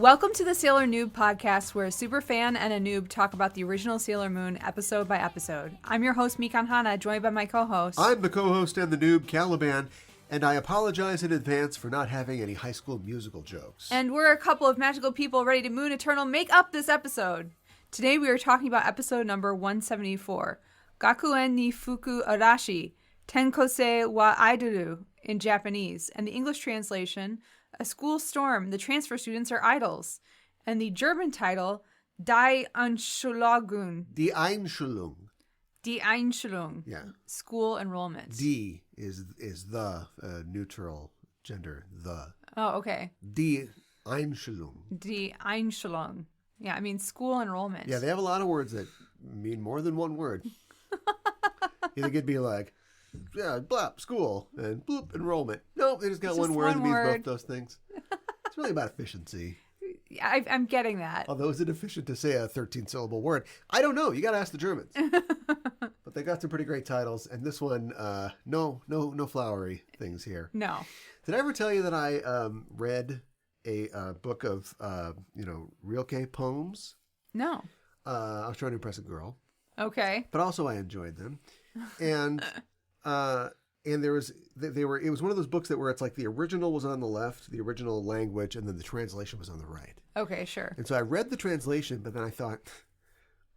Welcome to the Sailor Noob podcast, where a superfan and a noob talk about the original Sailor Moon episode by episode. I'm your host, Mikan Hana, joined by my co-host. I'm the co-host and the noob, Caliban, and I apologize in advance for not having any High School Musical jokes. And we're a couple of magical people ready to Moon Eternal make up this episode. Today we are talking about episode number 174, Gakuen ni Fuku Arashi, Tenkosei wa Idolu in Japanese, and the English translation, A School Storm, the transfer students are idols. And the German title, Die Einschulung. Die Einschulung. Die Einschulung. Yeah. School enrollment. Die is the neutral gender, the. Oh, okay. Die Einschulung. Die Einschulung. Yeah, I mean school enrollment. Yeah, they have a lot of words that mean more than one word. You think it'd be like, yeah, blop, school, and bloop, enrollment. No, they just got one word that means both those things. It's really about efficiency. I'm getting that. Although, is it efficient to say a 13-syllable word? I don't know. You got to ask the Germans. But they got some pretty great titles, and this one, no flowery things here. No. Did I ever tell you that I read a book of Rilke poems? No. I was trying to impress a girl. Okay. But also I enjoyed them. And there was it was one of those books where it's like the original was on the left, the original language, and then the translation was on the right. Okay, sure. And so I read the translation, but then I thought,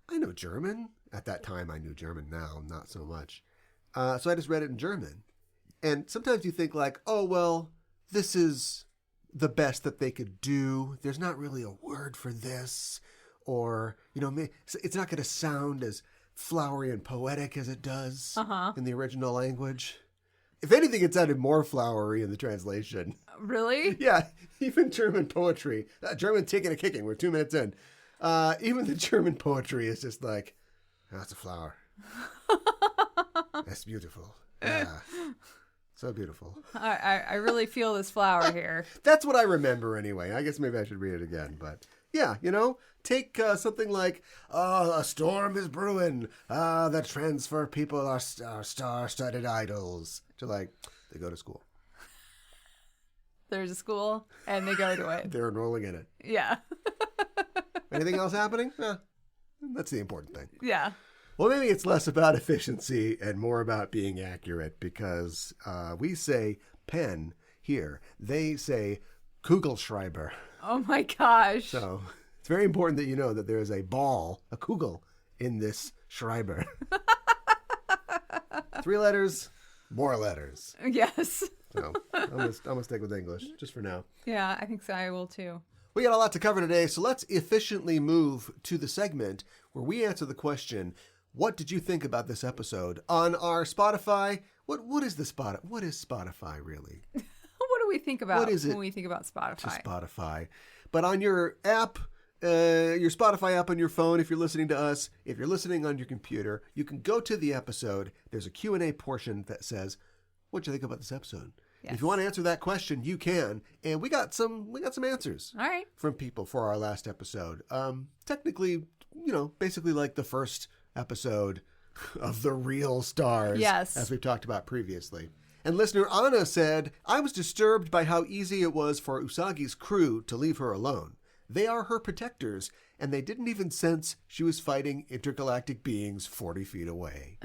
I know German. At that time I knew German, now not so much. So I just read it in German. And sometimes you think like, oh well, this is the best that they could do. There's not really a word for this, or it's not going to sound as flowery and poetic as it does in the original language. If anything, it sounded more flowery in the translation. Really? Yeah, even German poetry. German taking a kicking. We're 2 minutes in. Even the German poetry is just like, that's a flower. That's beautiful. Yeah. So beautiful. I really feel this flower here. That's what I remember anyway. I guess maybe I should read it again. But yeah, take something like, a storm is brewing. The transfer people are star-studded idols. To like, they go to school. There's a school and they go to it. They're enrolling in it. Yeah. Anything else happening? That's the important thing. Yeah. Well, maybe it's less about efficiency and more about being accurate, because we say pen here. They say Kugelschreiber. Oh my gosh. So it's very important that you know that there is a ball, a Kugel, in this Schreiber. 3 letters, more letters. Yes. So I'm gonna stick with English just for now. Yeah, I think so. I will too. We got a lot to cover today, so let's efficiently move to the segment where we answer the question, what did you think about this episode? On our Spotify, what is Spotify really? What do we think about what is it when we think about Spotify? To Spotify. But on your app, your Spotify app on your phone, if you're listening to us, if you're listening on your computer, you can go to the episode. There's a Q&A portion that says, what'd you think about this episode? Yes. If you want to answer that question, you can. And we got some answers. All right. From people for our last episode. Technically, basically like the first episode of The Real Stars. Yes. As we've talked about previously. And listener Anna said, I was disturbed by how easy it was for Usagi's crew to leave her alone. They are her protectors, and they didn't even sense she was fighting intergalactic beings 40 feet away.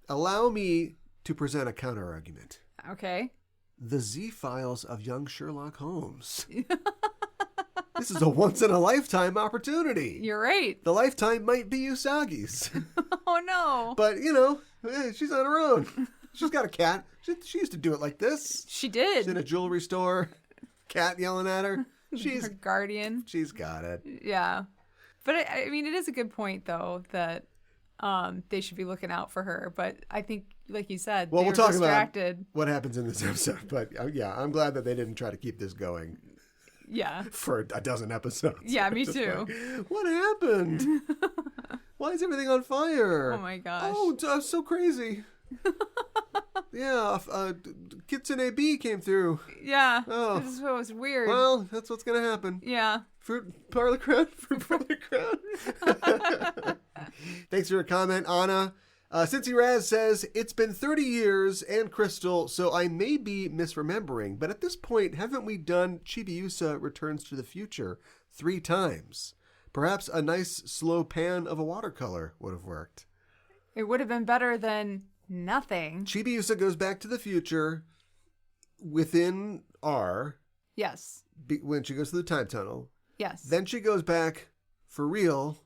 Allow me to present a counter-argument. Okay. The Z-Files of young Sherlock Holmes. This is a once-in-a-lifetime opportunity. You're right. The lifetime might be Usagi's. Oh, no. But, she's on her own. She's got a cat. She used to do it like this. She did. She's in a jewelry store. Cat yelling at her. She's her guardian. She's got it. Yeah. But, it is a good point, though, that they should be looking out for her. But I think, like you said, we'll talk distracted. About what happens in this episode. But, I'm glad that they didn't try to keep this going. Yeah. For a dozen episodes. Yeah, me too. Like, what happened? Why is everything on fire? Oh, my gosh. Oh, so crazy. Yeah, Kitsune Bee came through. Yeah. Oh. This was weird. Well, that's what's going to happen. Yeah. Fruit parlor crown. Thanks for your comment, Anna. Cincy Raz says, it's been 30 years and Crystal, so I may be misremembering, but at this point, haven't we done Chibiusa Returns to the Future 3 times? Perhaps a nice slow pan of a watercolor would have worked. It would have been better than nothing. Chibiusa goes back to the future within R. Yes. When she goes to the time tunnel. Yes. Then she goes back for real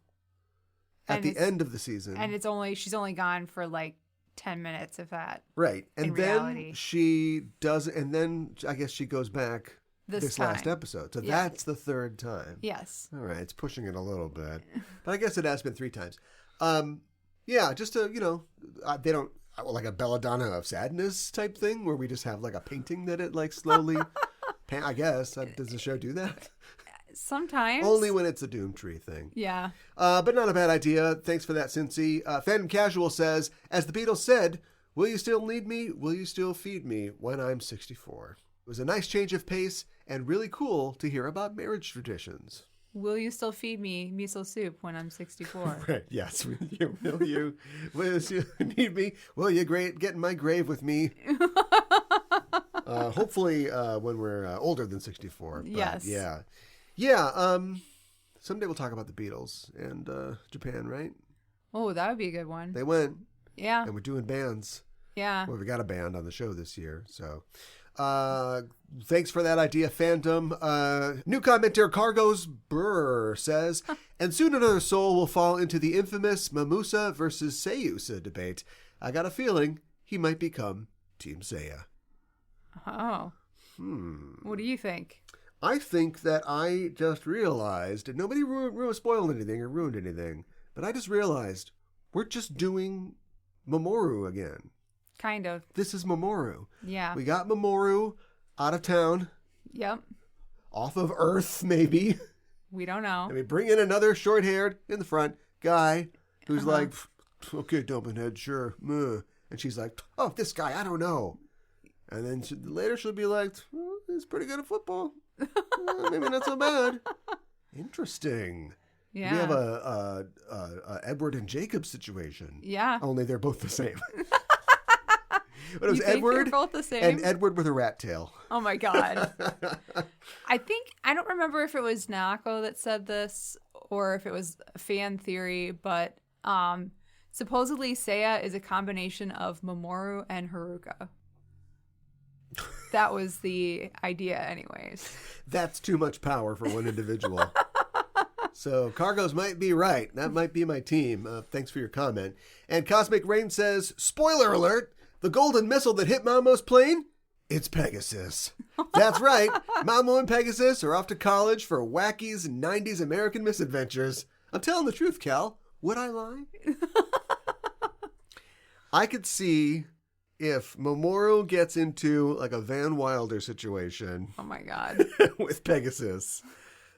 at the end of the season. And she's only gone for like 10 minutes, if that. Right. And then reality. she does, and then I guess she goes back this time. last episode. So Yeah. that's the 3rd time. Yes. All right. It's pushing it a little bit. But I guess it has been 3 times. Yeah, just to, they don't, like a belladonna of sadness type thing where we just have like a painting that it like slowly, I guess. Does the show do that? Sometimes. Only when it's a Doomtree thing. Yeah. But not a bad idea. Thanks for that, Cincy. Phantom Casual says, as the Beatles said, will you still need me? Will you still feed me when I'm 64? It was a nice change of pace and really cool to hear about marriage traditions. Will you still feed me miso soup when I'm 64? Right, yes. Will you need me? Will you get in my grave with me? Hopefully when we're older than 64. But yes. Yeah. Yeah. Someday we'll talk about the Beatles and Japan, right? Oh, that would be a good one. They went. Yeah. And we're doing bands. Yeah. Well, we got a band on the show this year, so... thanks for that idea, Phantom. New commenter Cargos Burr says, and soon another soul will fall into the infamous Mamousa versus Seiousa debate. I got a feeling he might become Team Seiya. Oh. What do you think? I think that I just realized, and nobody spoiled anything or ruined anything, but I just realized we're just doing Mamoru again. Kind of. This is Mamoru. Yeah. We got Mamoru out of town. Yep. Off of Earth, maybe. We don't know. And we bring in another short-haired, in the front, guy who's like, okay, Dumpinhead, sure. Meh. And she's like, oh, this guy, I don't know. And then later she'll be like, well, he's pretty good at football. Maybe not so bad. Interesting. Yeah. We have a Edward and Jacob situation. Yeah. Only they're both the same. But it was You think they're Edward both the same? and Edward with a rat tail. Oh my God. I don't remember if it was Naoko that said this or if it was a fan theory, but supposedly Seiya is a combination of Mamoru and Haruka. That was the idea anyways. That's too much power for one individual. So Cargos might be right. That might be my team. Thanks for your comment. And Cosmic Rain says, spoiler alert, the golden missile that hit Mamo's plane, it's Pegasus. That's right. Mamo and Pegasus are off to college for Wacky's 90s American misadventures. I'm telling the truth, Cal. Would I lie? I could see if Mamoru gets into like a Van Wilder situation. Oh my God. With Pegasus.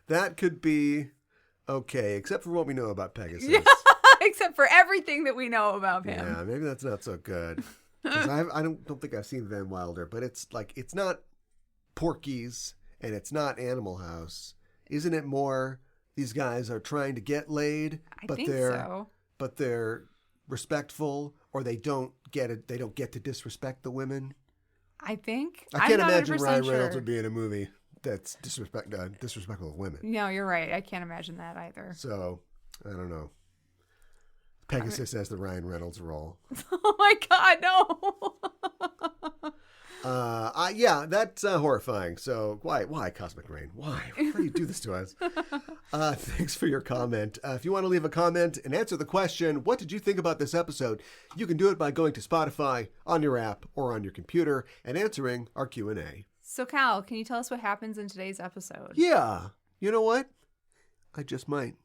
That could be okay, except for what we know about Pegasus. Yeah, except for everything that we know about him. Yeah, maybe that's not so good. 'Cause I don't think I've seen Van Wilder, but it's not Porky's and it's not Animal House. Isn't it more these guys are trying to get laid, but they're respectful, or they don't get to disrespect the women? I think. I can't imagine Ryan sure. Reynolds would be in a movie that's disrespectful of women. No, you're right. I can't imagine that either. So, I don't know. Pegasus has the Ryan Reynolds role. Oh my God, no. Yeah, that's horrifying. So why Cosmic Rain? Why do you do this to us? Thanks for your comment. If you want to leave a comment and answer the question, what did you think about this episode? You can do it by going to Spotify, on your app, or on your computer, and answering our Q&A. So Cal, can you tell us what happens in today's episode? Yeah. You know what? I just might.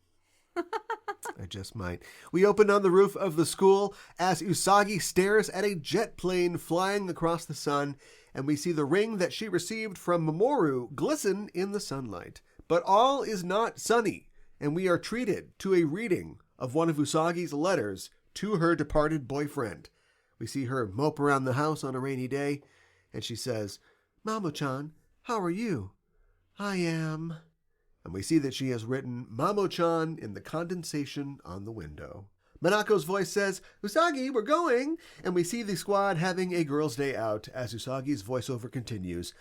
We open on the roof of the school as Usagi stares at a jet plane flying across the sun, and we see the ring that she received from Mamoru glisten in the sunlight. But all is not sunny, and we are treated to a reading of one of Usagi's letters to her departed boyfriend. We see her mope around the house on a rainy day, and she says, "Mamo-chan, how are you?" "I am." And we see that she has written Mamo-chan in the condensation on the window. Minako's voice says, "Usagi, we're going!" And we see the squad having a girls' day out as Usagi's voiceover continues.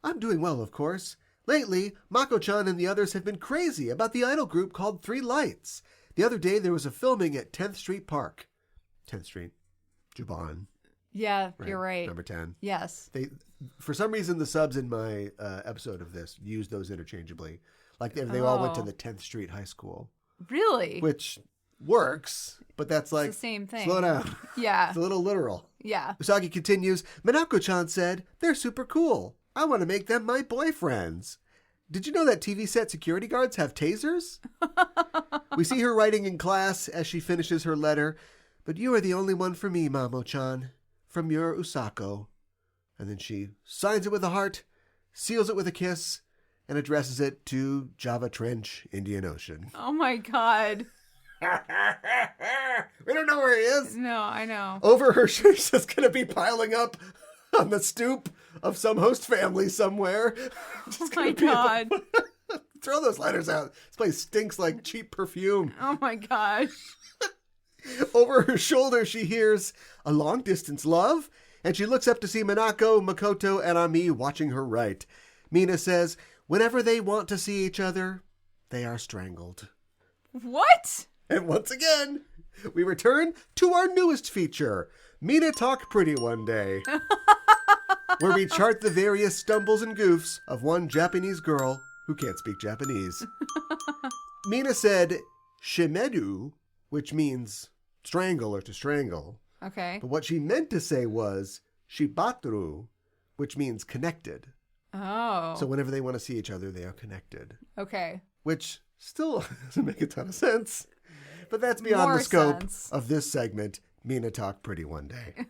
"I'm doing well, of course. Lately, Mako-chan and the others have been crazy about the idol group called Three Lights. The other day, there was a filming at 10th Street Park." 10th Street. Juban. Yeah, you're right. Number 10. Yes. For some reason, the subs in my episode of this use those interchangeably. Like they all went to the 10th Street High School. Really? Which works, but that's like, it's the same thing. Slow down. Yeah. It's a little literal. Yeah. Usagi continues, "Minako-chan said, they're super cool. I want to make them my boyfriends. Did you know that TV set security guards have tasers?" We see her writing in class as she finishes her letter. "But you are the only one for me, Mamo-chan. From your Usako." And then she signs it with a heart, seals it with a kiss, and addresses it to Java Trench, Indian Ocean. Oh my God. We don't know where he is. No, I know. Over her, she's just going to be piling up on the stoop of some host family somewhere. Oh my God. Throw those letters out. This place stinks like cheap perfume. Oh my gosh. Over her shoulder, she hears a long-distance love, and she looks up to see Minako, Makoto, and Ami watching her write. Mina says, whenever they want to see each other, they are strangled. What? And once again, we return to our newest feature, Mina Talk Pretty One Day, where we chart the various stumbles and goofs of one Japanese girl who can't speak Japanese. Mina said shimeru, which means strangle or to strangle. Okay. But what she meant to say was shibatru, which means connected. Oh. So whenever they want to see each other, they are connected. Okay. Which still doesn't make a ton of sense. But that's beyond More the scope sense. of this segment, Mina Talk Pretty One Day.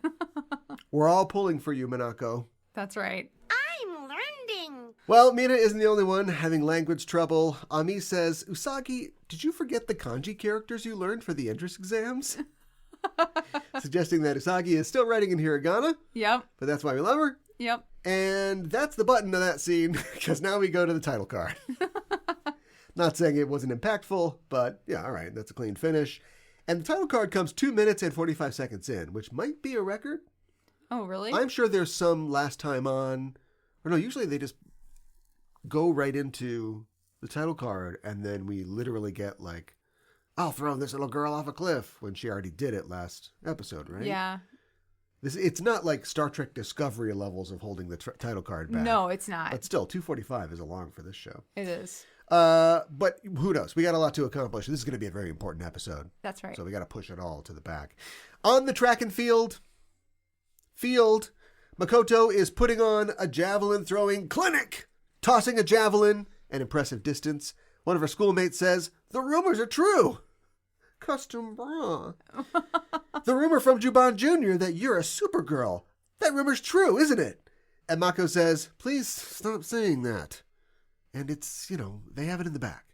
We're all pulling for you, Minako. That's right. I'm learning. Well, Mina isn't the only one having language trouble. Ami says, "Usagi, did you forget the kanji characters you learned for the entrance exams?" Suggesting that Usagi is still writing in hiragana. Yep. But that's why we love her. Yep. And that's the button of that scene, because now we go to the title card. Not saying it wasn't impactful, but yeah, all right, that's a clean finish. And the title card comes 2 minutes and 45 seconds in, which might be a record. Oh, really? I'm sure there's some last time on, or no, usually they just go right into the title card, and then we literally get like, "I'll throw this little girl off a cliff," when she already did it last episode, right? Yeah. It's not like Star Trek Discovery levels of holding the title card back. No, it's not. But still, 2:45 is long for this show. It is. But who knows? We got a lot to accomplish. This is going to be a very important episode. That's right. So we got to push it all to the back. On the track and field, Makoto is putting on a javelin throwing clinic, tossing a javelin an impressive distance. One of her schoolmates says, "The rumors are true." Custom bra. "The rumor from Juban Jr. that you're a Supergirl. That rumor's true, isn't it?" And Mako says, "Please stop saying that." And it's, they have it in the back.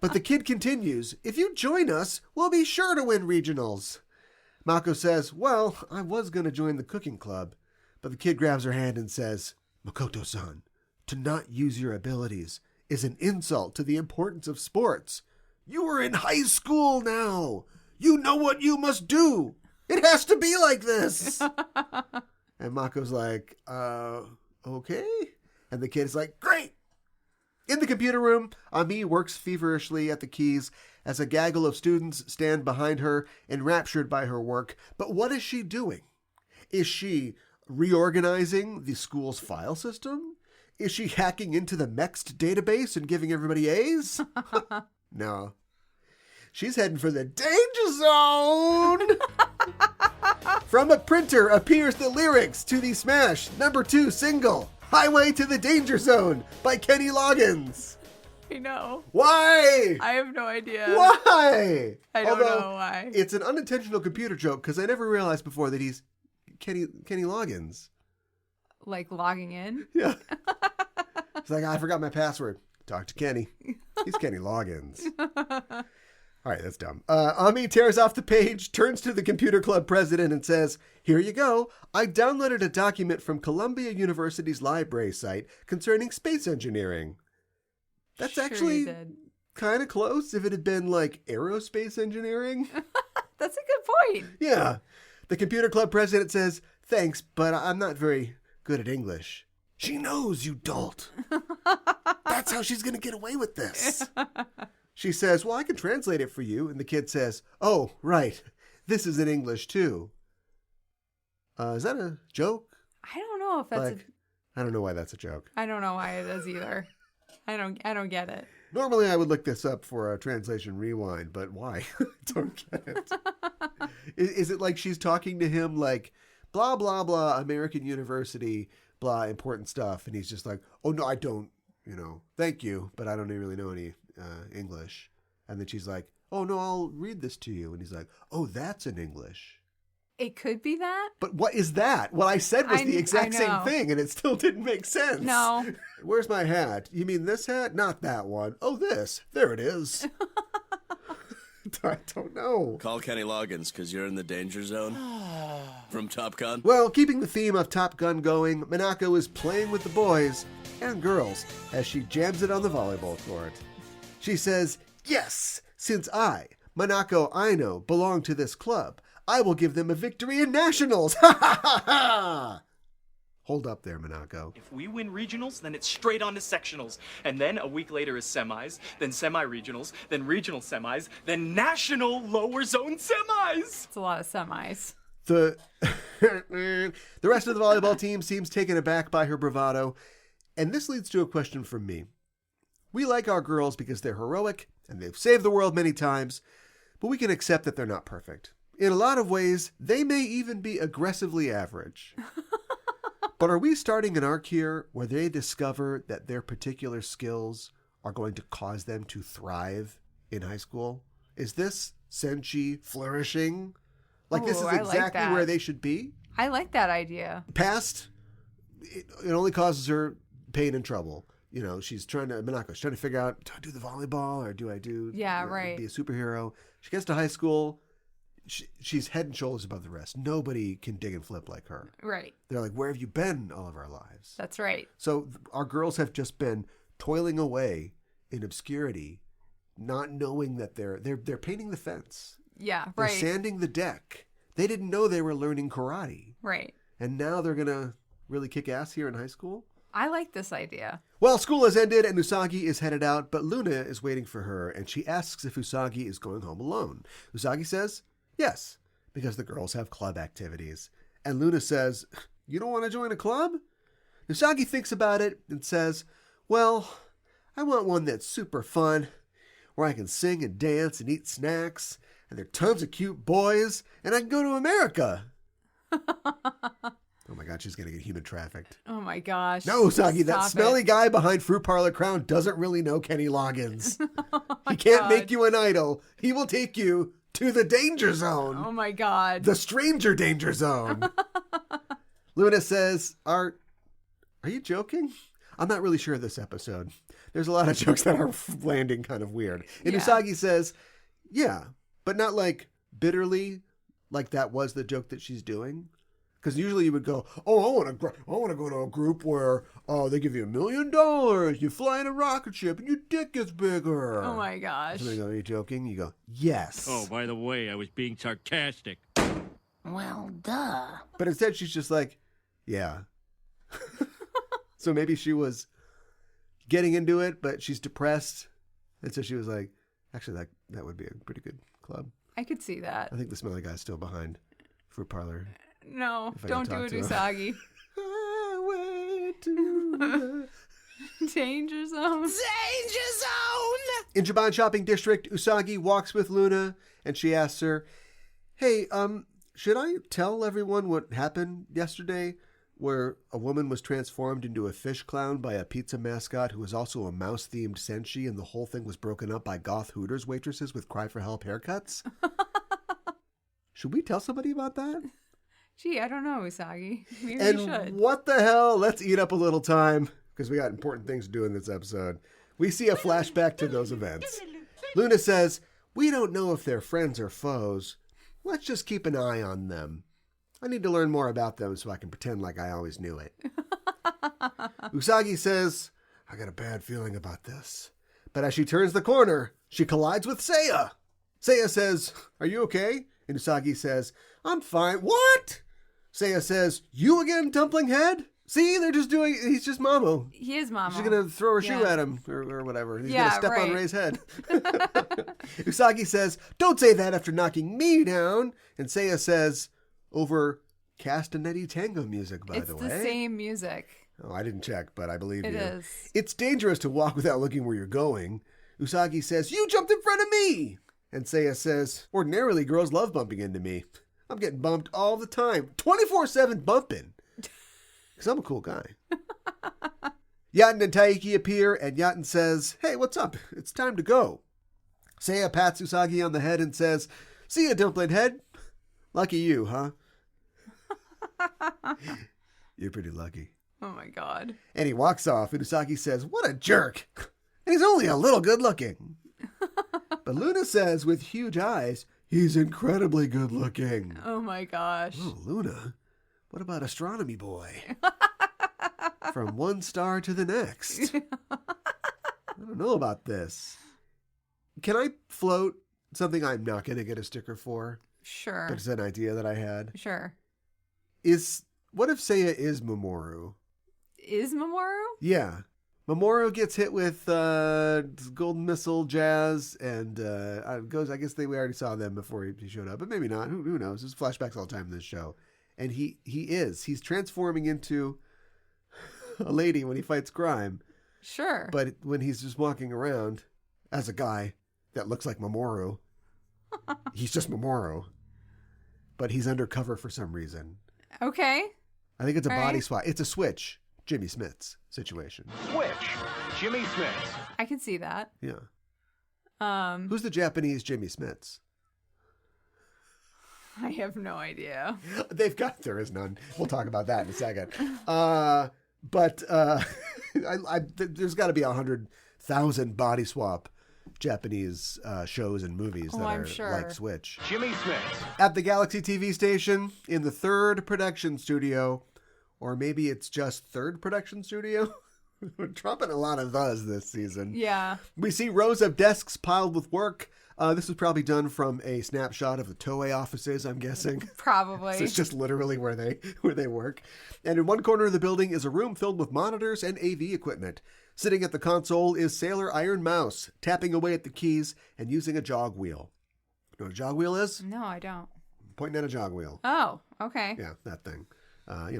But the kid continues, "If you join us, we'll be sure to win regionals." Mako says, "Well, I was going to join the cooking club." But the kid grabs her hand and says, "Makoto-san, to not use your abilities is an insult to the importance of sports. You are in high school now. You know what you must do. It has to be like this." And Mako's like, okay. And the kid is like, "Great." In the computer room, Ami works feverishly at the keys as a gaggle of students stand behind her, enraptured by her work. But what is she doing? Is she reorganizing the school's file system? Is she hacking into the MEXT database and giving everybody A's? No. She's heading for the danger zone. From a printer appears the lyrics to the smash #2 single, "Highway to the Danger Zone" by Kenny Loggins. I know. Why? I have no idea. Why? I don't know why. It's an unintentional computer joke because I never realized before that he's Kenny Loggins. Like logging in? Yeah. It's like, "I forgot my password." Talk to Kenny. He's Kenny Loggins. All right, that's dumb. Ami tears off the page, turns to the computer club president and says, "Here you go. I downloaded a document from Columbia University's library site concerning space engineering." That's Sure actually you did. kind of close if it had been like aerospace engineering. That's a good point. Yeah. The computer club president says, thanks, but I'm not very good at English. She knows, you dolt. That's how she's going to get away with this. She says, well, I can translate it for you. And the kid says, oh, right. This is in English, too. Is that a joke? I don't know if that's I don't know why that's a joke. I don't know why it is either. I don't get it. Normally I would look this up for a translation rewind, but why? I don't get it. Is it like she's talking to him like, blah, blah, blah, American University, blah, important stuff. And he's just like, oh, no, I don't, thank you, but I don't really know any English. And then she's like, oh, no, I'll read this to you. And he's like, oh, that's in English. It could be that. But what is that? What I said was the exact same thing, and it still didn't make sense. No. Where's my hat? You mean this hat? Not that one. Oh, this. There it is. I don't know. Call Kenny Loggins, because you're in the danger zone from Top Gun. Well, keeping the theme of Top Gun going, Minako is playing with the boys and girls as she jams it on the volleyball court. She says, yes, since I, Minako Aino, belong to this club, I will give them a victory in nationals. Ha ha ha ha! Hold up there, Minako. If we win regionals, then it's straight on to sectionals. And then a week later is semis, then semi-regionals, then regional semis, then national lower zone semis. It's a lot of semis. The rest of the volleyball team seems taken aback by her bravado. And this leads to a question from me. We like our girls because they're heroic and they've saved the world many times, but we can accept that they're not perfect. In a lot of ways, they may even be aggressively average. But are we starting an arc here where they discover that their particular skills are going to cause them to thrive in high school? Is this Senshi flourishing? This is exactly where they should be? I like that idea. Past, it only causes her pain and trouble. Minako's trying to figure out, do I do the volleyball or do I do be a superhero? She gets to high school. She's head and shoulders above the rest. Nobody can dig and flip like her. Right. They're like, where have you been all of our lives? That's right. So our girls have just been toiling away in obscurity, not knowing that they're painting the fence. Yeah, they're right. sanding the deck. They didn't know they were learning karate. Right. And now they're going to really kick ass here in high school? I like this idea. Well, school has ended and Usagi is headed out, but Luna is waiting for her, and she asks if Usagi is going home alone. Usagi says, yes, because the girls have club activities. And Luna says, you don't want to join a club? Usagi thinks about it and says, well, I want one that's super fun, where I can sing and dance and eat snacks, and there are tons of cute boys, and I can go to America. Oh my God, she's going to get human trafficked. Oh my gosh. No, Usagi, that smelly guy behind Fruit Parlor Crown doesn't really know Kenny Loggins. He can't make you an idol. He will take you to the danger zone. Oh my God. The stranger danger zone. Luna says, are you joking? I'm not really sure of this episode. There's a lot of jokes that are landing kind of weird. And Usagi says, yeah, but not like bitterly, like that was the joke that she's doing. Because usually you would go, oh, I want to go to a group where they give you $1 million, you fly in a rocket ship, and your dick gets bigger. Oh my gosh. So they go, are you joking? You go, yes. Oh, by the way, I was being sarcastic. Well, duh. But instead she's just like, yeah. So maybe she was getting into it, but she's depressed. And so she was like, actually, that would be a pretty good club. I could see that. I think the smelly guy's still behind Fruit Parlor. No, don't do it, Usagi. Highway to the Danger zone. Danger zone! In Juban Shopping District, Usagi walks with Luna, and she asks her, hey, should I tell everyone what happened yesterday, where a woman was transformed into a fish clown by a pizza mascot who was also a mouse-themed Senshi, and the whole thing was broken up by goth Hooters waitresses with cry-for-help haircuts? Should we tell somebody about that? Gee, I don't know, Usagi. Maybe And you should. what the hell? Let's eat up a little time, because we got important things to do in this episode. We see a flashback to those events. Luna says, we don't know if they're friends or foes. Let's just keep an eye on them. I need to learn more about them so I can pretend like I always knew it. Usagi says, I got a bad feeling about this. But as she turns the corner, she collides with Seiya. Seiya says, "Are you okay?" And Usagi says, "I'm fine." What? Seiya says, "You again, dumpling head?" See, he's just Mamo. He is Mamo. She's going to throw her shoe Yeah. at him or whatever. He's Yeah, going to step right. on Ray's head. Usagi says, "Don't say that after knocking me down." And Seiya says, over castanetti tango music, by the way. It's the same music. Oh, I didn't check, but I believe It you. is. It's dangerous to walk without looking where you're going. Usagi says, "You jumped in front of me." And Seiya says, "Ordinarily, girls love bumping into me. I'm getting bumped all the time. 24/7 bumping. Because I'm a cool guy." Yaten and Taiki appear, and Yaten says, "Hey, what's up? It's time to go." Seiya pats Usagi on the head and says, "See ya, dumpling head. Lucky you, huh?" You're pretty lucky. Oh my god. And he walks off, and Usagi says, "What a jerk. And he's only a little good looking." But Luna says, with huge eyes, "He's incredibly good looking." Oh my gosh. Oh, Luna, what about astronomy boy? From one star to the next. I don't know about this. Can I float something I'm not going to get a sticker for? Sure. But it's an idea that I had. Sure. What if Seiya is Mamoru? Is Mamoru? Yeah. Mamoru gets hit with golden missile jazz and goes. I guess we already saw them before he showed up, but maybe not. Who knows? There's flashbacks all the time in this show. And he's transforming into a lady when he fights crime. Sure. But when he's just walking around as a guy that looks like Mamoru, he's just Mamoru. But he's undercover for some reason. Okay. I think it's a All body right. swap. It's a Switch, Jimmy Smits situation. Switch, Jimmy Smith. I can see that. Yeah. Who's the Japanese Jimmy Smits? I have no idea. There is none. We'll talk about that in a second. But there's got to be 100,000 body swap Japanese shows and movies that I'm are sure. like Switch. Jimmy Smith. At the Galaxy TV station, in the third production studio, or maybe it's just third production studio. We're dropping a lot of those this season. Yeah. We see rows of desks piled with work. This was probably done from a snapshot of the Toei offices, I'm guessing. Probably. So it's just literally where they work. And in one corner of the building is a room filled with monitors and AV equipment. Sitting at the console is Sailor Iron Mouse, tapping away at the keys and using a jog wheel. You know what a jog wheel is? No, I don't. Pointing at a jog wheel. Oh, okay. Yeah, that thing.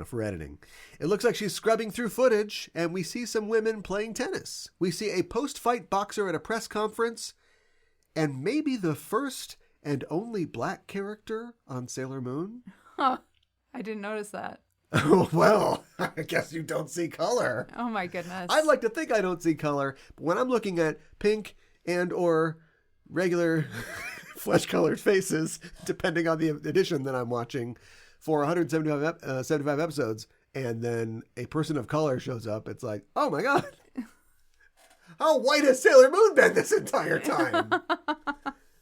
For editing. It looks like she's scrubbing through footage, and we see some women playing tennis. We see a post-fight boxer at a press conference, and maybe the first and only black character on Sailor Moon. Huh. I didn't notice that. Oh, well, I guess you don't see color. Oh my goodness. I'd like to think I don't see color, but when I'm looking at pink and or regular flesh-colored faces, depending on the edition that I'm watching, for 175 episodes, and then a person of color shows up, it's like, oh my God. How white has Sailor Moon been this entire time?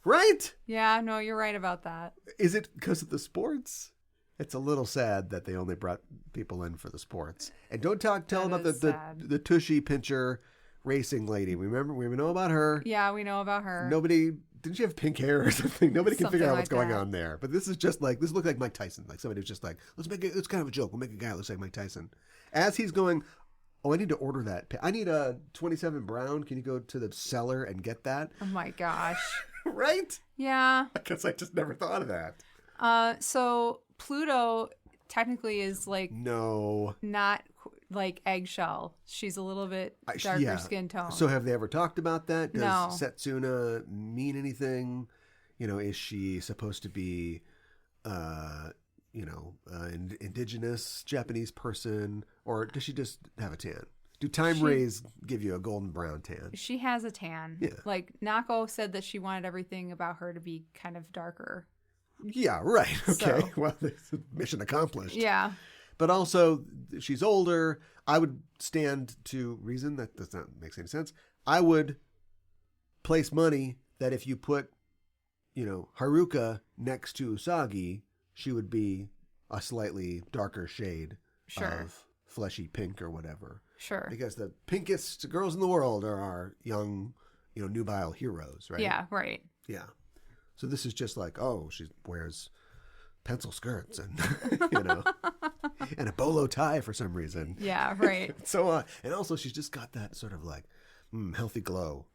Right? Yeah, no, you're right about that. Is it because of the sports? It's a little sad that they only brought people in for the sports. And don't tell them about is sad. the Tushy Pincher racing lady. We know about her. Yeah, we know about her. Didn't she have pink hair or something? Nobody can figure Something out what's like going that. on there. But this looked like Mike Tyson. Like somebody was just like, it's kind of a joke. We'll make a guy that looks like Mike Tyson. As he's going, oh, I need to order that. I need a 27 brown. Can you go to the cellar and get that? Oh my gosh. Right? Yeah. I guess I just never thought of that. So Pluto technically is like No. not like eggshell. She's a little bit darker skin tone. So have they ever talked about that? Does No. Setsuna mean anything? Is she supposed to be, an indigenous Japanese person? Or does she just have a tan? Do time rays give you a golden brown tan? She has a tan. Yeah. Like Nako said that she wanted everything about her to be kind of darker. Yeah, right. Okay. So- Well, mission accomplished. Yeah. But also, she's older. I would stand to reason that does not make any sense. I would place money that if you put, Haruka next to Usagi, she would be a slightly darker shade Sure. of fleshy pink or whatever. Sure. Because the pinkest girls in the world are our young nubile heroes, right? Yeah, right. Yeah. So this is just like, oh, she wears pencil skirts and, and a bolo tie for some reason. Yeah, right. So, and also she's just got that sort of like healthy glow.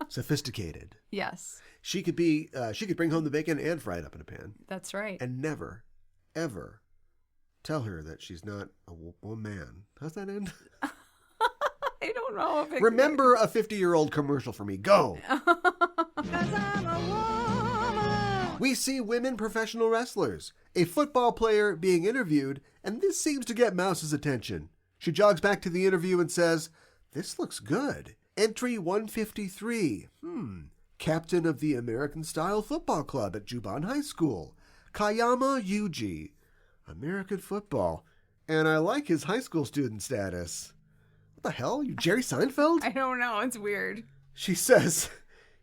Sophisticated. Yes. She could bring home the bacon and fry it up in a pan. That's right. And never, ever tell her that she's not a man. How's that end? I don't know. If Remember a 50-year-old commercial for me. Go. We see women professional wrestlers, a football player being interviewed, and this seems to get Mouse's attention. She jogs back to the interview and says, "This looks good. Entry 153. Captain of the American-style football club at Juban High School. Kayama Yuji. American football. And I like his high school student status." What the hell? You Jerry Seinfeld? I don't know. It's weird. She says,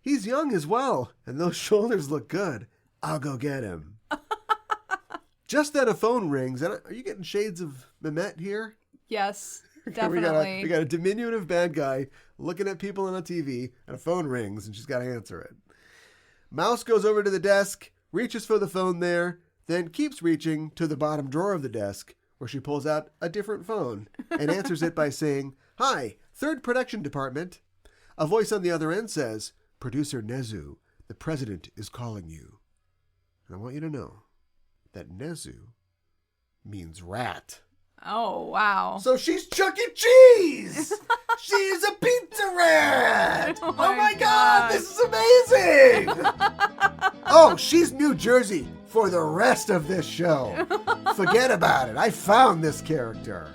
"He's young as well, and those shoulders look good. I'll go get him." Just then a phone rings. And are you getting shades of Mimette here? Yes, definitely. we got a diminutive bad guy looking at people on a TV, and a phone rings, and she's got to answer it. Mouse goes over to the desk, reaches for the phone there, then keeps reaching to the bottom drawer of the desk, where she pulls out a different phone and answers it by saying, "Hi, 3rd Production Department." A voice on the other end says, "Producer Nezu, the president is calling you." And I want you to know that Nezu means rat. Oh, wow. So she's Chuck E. Cheese! She's a pizza rat! Oh my my God, this is amazing! Oh, she's New Jersey for the rest of this show. Forget about it. I found this character.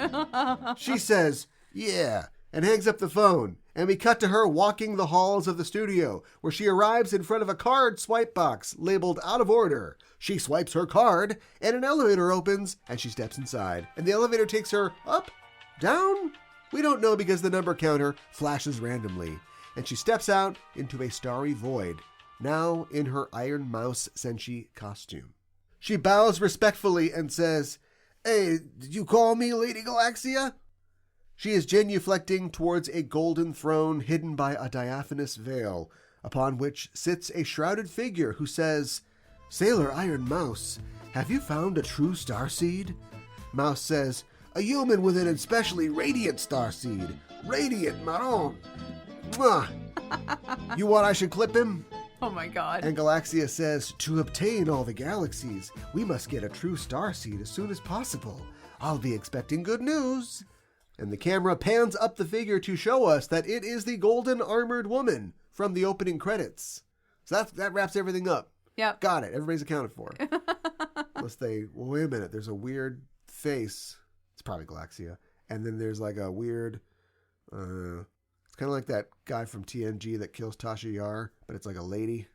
She says, "Yeah," and hangs up the phone. And we cut to her walking the halls of the studio, where she arrives in front of a card swipe box labeled "out of order." She swipes her card, and an elevator opens, and she steps inside. And the elevator takes her up? Down? We don't know because the number counter flashes randomly. And she steps out into a starry void, now in her Iron Mouse Senshi costume. She bows respectfully and says, "Hey, did you call me, Lady Galaxia?" She is genuflecting towards a golden throne hidden by a diaphanous veil, upon which sits a shrouded figure who says, "Sailor Iron Mouse, have you found a true starseed?" Mouse says, "A human with an especially radiant starseed. Radiant, marron. Mwah. You want I should clip him?" Oh, my God. And Galaxia says, "To obtain all the galaxies, we must get a true starseed as soon as possible. I'll be expecting good news." And the camera pans up the figure to show us that it is the golden armored woman from the opening credits. So that wraps everything up. Yep. Got it. Everybody's accounted for. Unless well, wait a minute. There's a weird face. It's probably Galaxia. And then there's like a weird, it's kind of like that guy from TNG that kills Tasha Yar, but it's like a lady.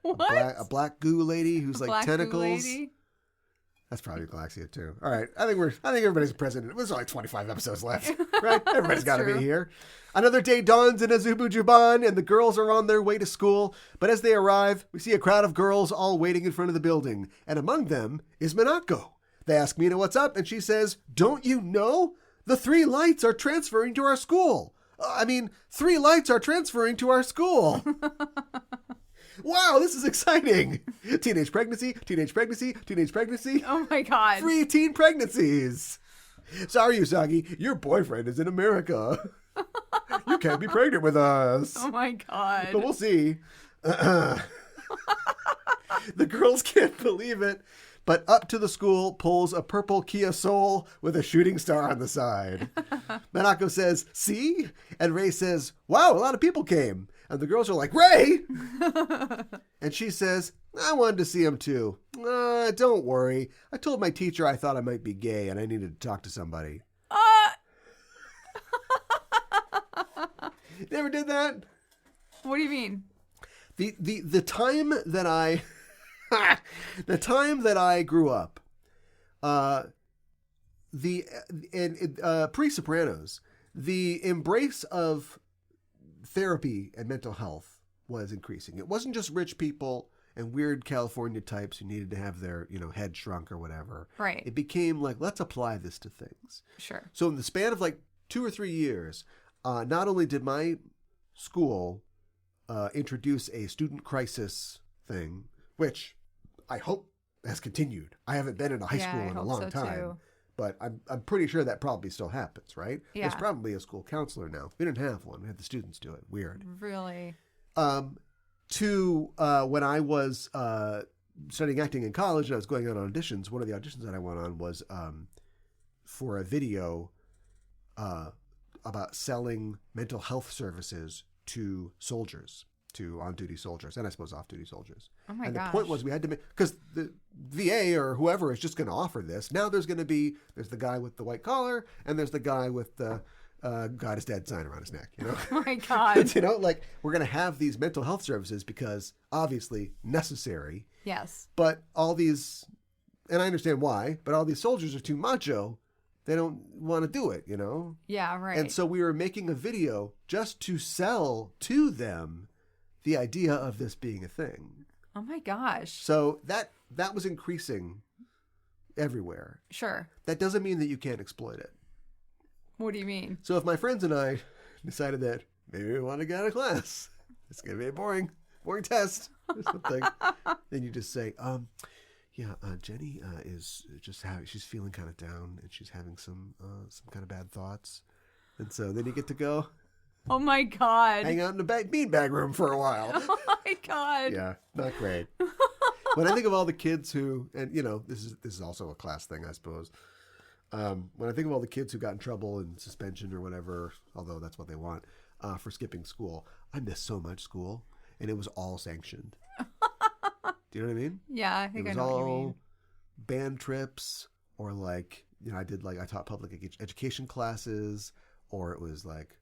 What? A black goo lady who's like Black goo tentacles. lady? That's probably Galaxia too. All right, I think everybody's president. There's only 25 episodes left, right? Everybody's got to be here. Another day dawns in Azubu Juban, and the girls are on their way to school. But as they arrive, we see a crowd of girls all waiting in front of the building, and among them is Minako. They ask Mina what's up, and she says, "Don't you know? The 3 lights are transferring to our school. 3 lights are transferring to our school." Wow, this is exciting. Teenage pregnancy, teenage pregnancy, teenage pregnancy. Oh, my God. 3 teen pregnancies. Sorry, Usagi, your boyfriend is in America. You can't be pregnant with us. Oh, my God. But we'll see. The girls can't believe it. But up to the school pulls a purple Kia Soul with a shooting star on the side. Minako says, "See?" And Ray says, "Wow, a lot of people came." And the girls are like, "Ray!" And she says, "I wanted to see him too." Don't worry. I told my teacher I thought I might be gay and I needed to talk to somebody. Never did that? What do you mean? The time that I the time that I grew up, pre-Sopranos, the embrace of therapy and mental health was increasing. It wasn't just rich people and weird California types who needed to have their, head shrunk or whatever. Right. It became like, let's apply this to things. Sure. So in the span of like 2 or 3 years, not only did my school introduce a student crisis thing, which I hope has continued. I haven't been in a high school in a long time. Too. But I'm pretty sure that probably still happens, right? Yeah. There's probably a school counselor now. We didn't have one. We had the students do it. Weird. Really? When I was studying acting in college and I was going on auditions, one of the auditions that I went on was for a video about selling mental health services to soldiers, to on-duty soldiers, and I suppose off-duty soldiers. Oh my gosh. And gosh. the point was we had to make, because the VA or whoever is just going to offer this. Now there's the guy with the white collar, and there's the guy with the God is dead sign around his neck, you know? Oh my God. You know, like we're going to have these mental health services because obviously necessary. Yes. But all these, and I understand why, but all these soldiers are too macho. They don't want to do it, you know? Yeah, right. And so we were making a video just to sell to them the idea of this being a thing. Oh my gosh. So that was increasing everywhere. Sure. That doesn't mean that you can't exploit it. What do you mean? So if my friends and I decided that maybe we want to get out of class, it's going to be a boring test or something, then you just say, Jenny is just she's feeling kind of down and she's having some kind of bad thoughts. And so then you get to go Oh my God. hang out in the beanbag room for a while. Oh my God. Yeah, not great. When I think of all the kids who, and you know, this is also a class thing, I suppose. When I think of all the kids who got in trouble and suspension or whatever, although that's what they want, for skipping school, I missed so much school, and it was all sanctioned. Do you know what I mean? Yeah, I think I It was know what you all mean. band trips, or like, you know, I taught public education classes, or it was like,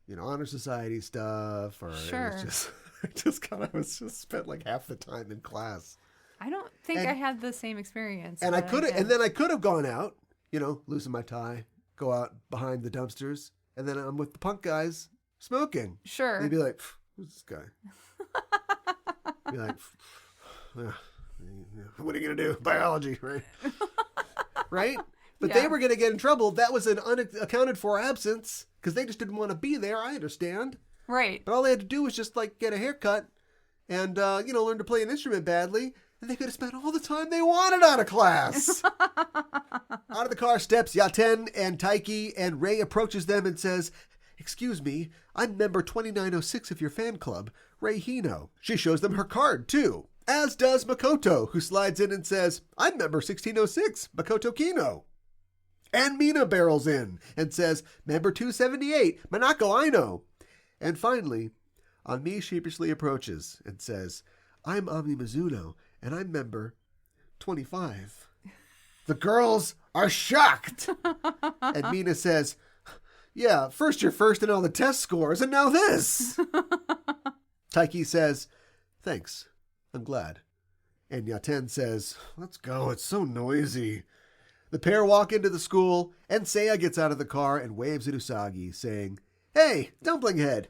you know, honor society stuff, or Sure. it was just spent like half the time in class. I don't think I had the same experience. And I but could have, did. and then I could have gone out, you know, loosen my tie, go out behind the dumpsters, and then I'm with the punk guys smoking. Sure. They'd be like, "Who's this guy?" Be like, "What are you gonna do? Biology, right?" Right? But Yeah. they were gonna get in trouble. That was an unaccounted for absence because they just didn't want to be there. I understand. Right. But all they had to do was just like get a haircut and you know, learn to play an instrument badly. And they could have spent all the time they wanted out of class. Out of the car steps Yaten and Taiki, and Ray approaches them and says, "Excuse me, I'm member 2906 of your fan club, Ray Hino." She shows them her card, too. As does Makoto, who slides in and says, "I'm member 1606, Makoto Kino." And Mina barrels in and says, "Member 278, Manako Aino." And finally, Ami sheepishly approaches and says, "I'm Ami Mizuno, and I'm member 25. The girls are shocked. And Mina says, "Yeah, first you're first in all the test scores, and now this." Taiki says, "Thanks, I'm glad." And Yaten says, "Let's go, it's so noisy." The pair walk into the school, and Seiya gets out of the car and waves at Usagi, saying, "Hey, dumpling head,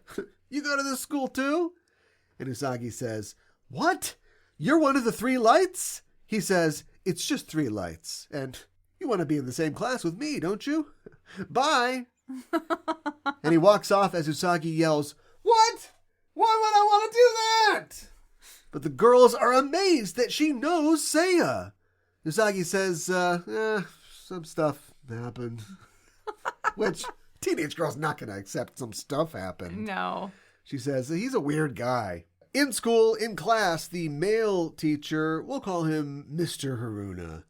you go to this school too?" And Usagi says, "What? You're one of the 3 lights?" He says, "It's just 3 lights, and you want to be in the same class with me, don't you? Bye." And he walks off as Usagi yells, "What? Why would I want to do that?" But the girls are amazed that she knows Seiya. Usagi says, some stuff happened. Which, teenage girl's not going to accept some stuff happened. No. She says, he's a weird guy. In school, in class, the male teacher, we'll call him Mr. Haruna.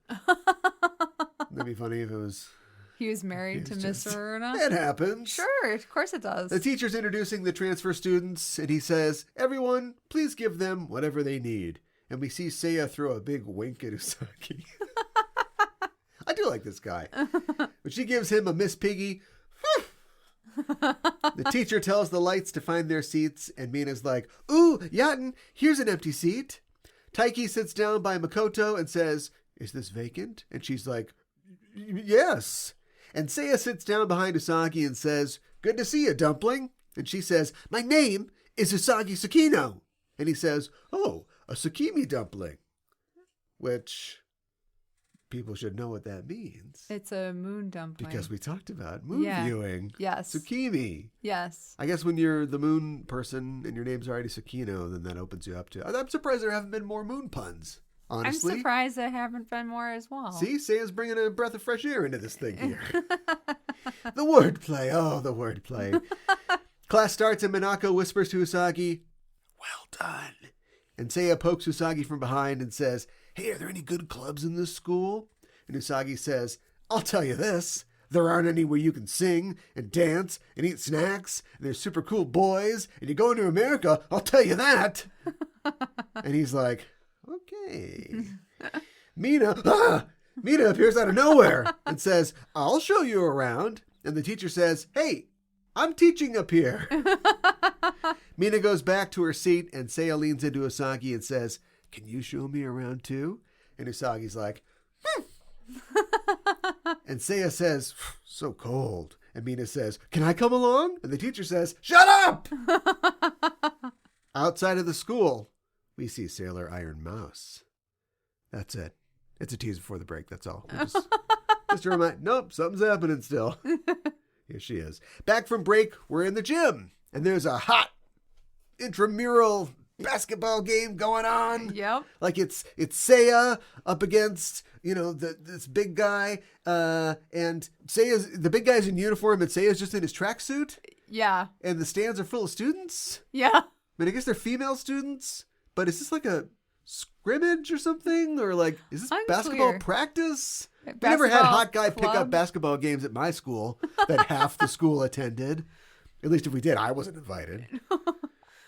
That'd be funny if it was... He was married to Mr. Haruna? It happens. Sure, of course it does. The teacher's introducing the transfer students, and he says, "Everyone, please give them whatever they need." And we see Seiya throw a big wink at Usagi. I do like this guy. But she gives him a Miss Piggy. The teacher tells the lights to find their seats, and Mina's like, "Ooh, Yaten, here's an empty seat." Taiki sits down by Makoto and says, "Is this vacant?" And she's like, "Yes." And Seiya sits down behind Usagi and says, "Good to see you, dumpling." And she says, "My name is Usagi Tsukino." And he says, "Oh, a Tsukimi dumpling." Which people should know what that means. It's a moon dumpling. Because we talked about moon viewing. Yes. Tsukimi. Yes. I guess when you're the moon person and your name's already Tsukino, then that opens you up to... I'm surprised there haven't been more moon puns, honestly. I'm surprised there haven't been more as well. See? Seiya's bringing a breath of fresh air into this thing here. The wordplay. Oh, the wordplay. Class starts and Minako whispers to Usagi, "Well done." And Seiya pokes Usagi from behind and says, "Hey, are there any good clubs in this school?" And Usagi says, "I'll tell you this. There aren't any where you can sing and dance and eat snacks. And there's super cool boys. And you're going to America. I'll tell you that." And he's like, "Okay." Mina appears out of nowhere and says, "I'll show you around." And the teacher says, "Hey, I'm teaching up here." Mina goes back to her seat and Seiya leans into Usagi and says, "Can you show me around too?" And Usagi's like, And Seiya says, "So cold." And Mina says, "Can I come along?" And the teacher says, "Shut up!" Outside of the school, we see Sailor Iron Mouse. That's it. It's a tease before the break, that's all. Just a reminder, nope, something's happening still. Here she is. Back from break, we're in the gym. And there's a hot intramural basketball game going on. Yep. Like it's Seiya up against, this big guy. And the big guy's in uniform and Seiya's just in his tracksuit. Yeah. And the stands are full of students. Yeah. I mean, I guess they're female students. But is this like a scrimmage or something? Or like, is this basketball practice? We never had hot guy pick up basketball games at my school that half the school attended. At least if we did, I wasn't invited.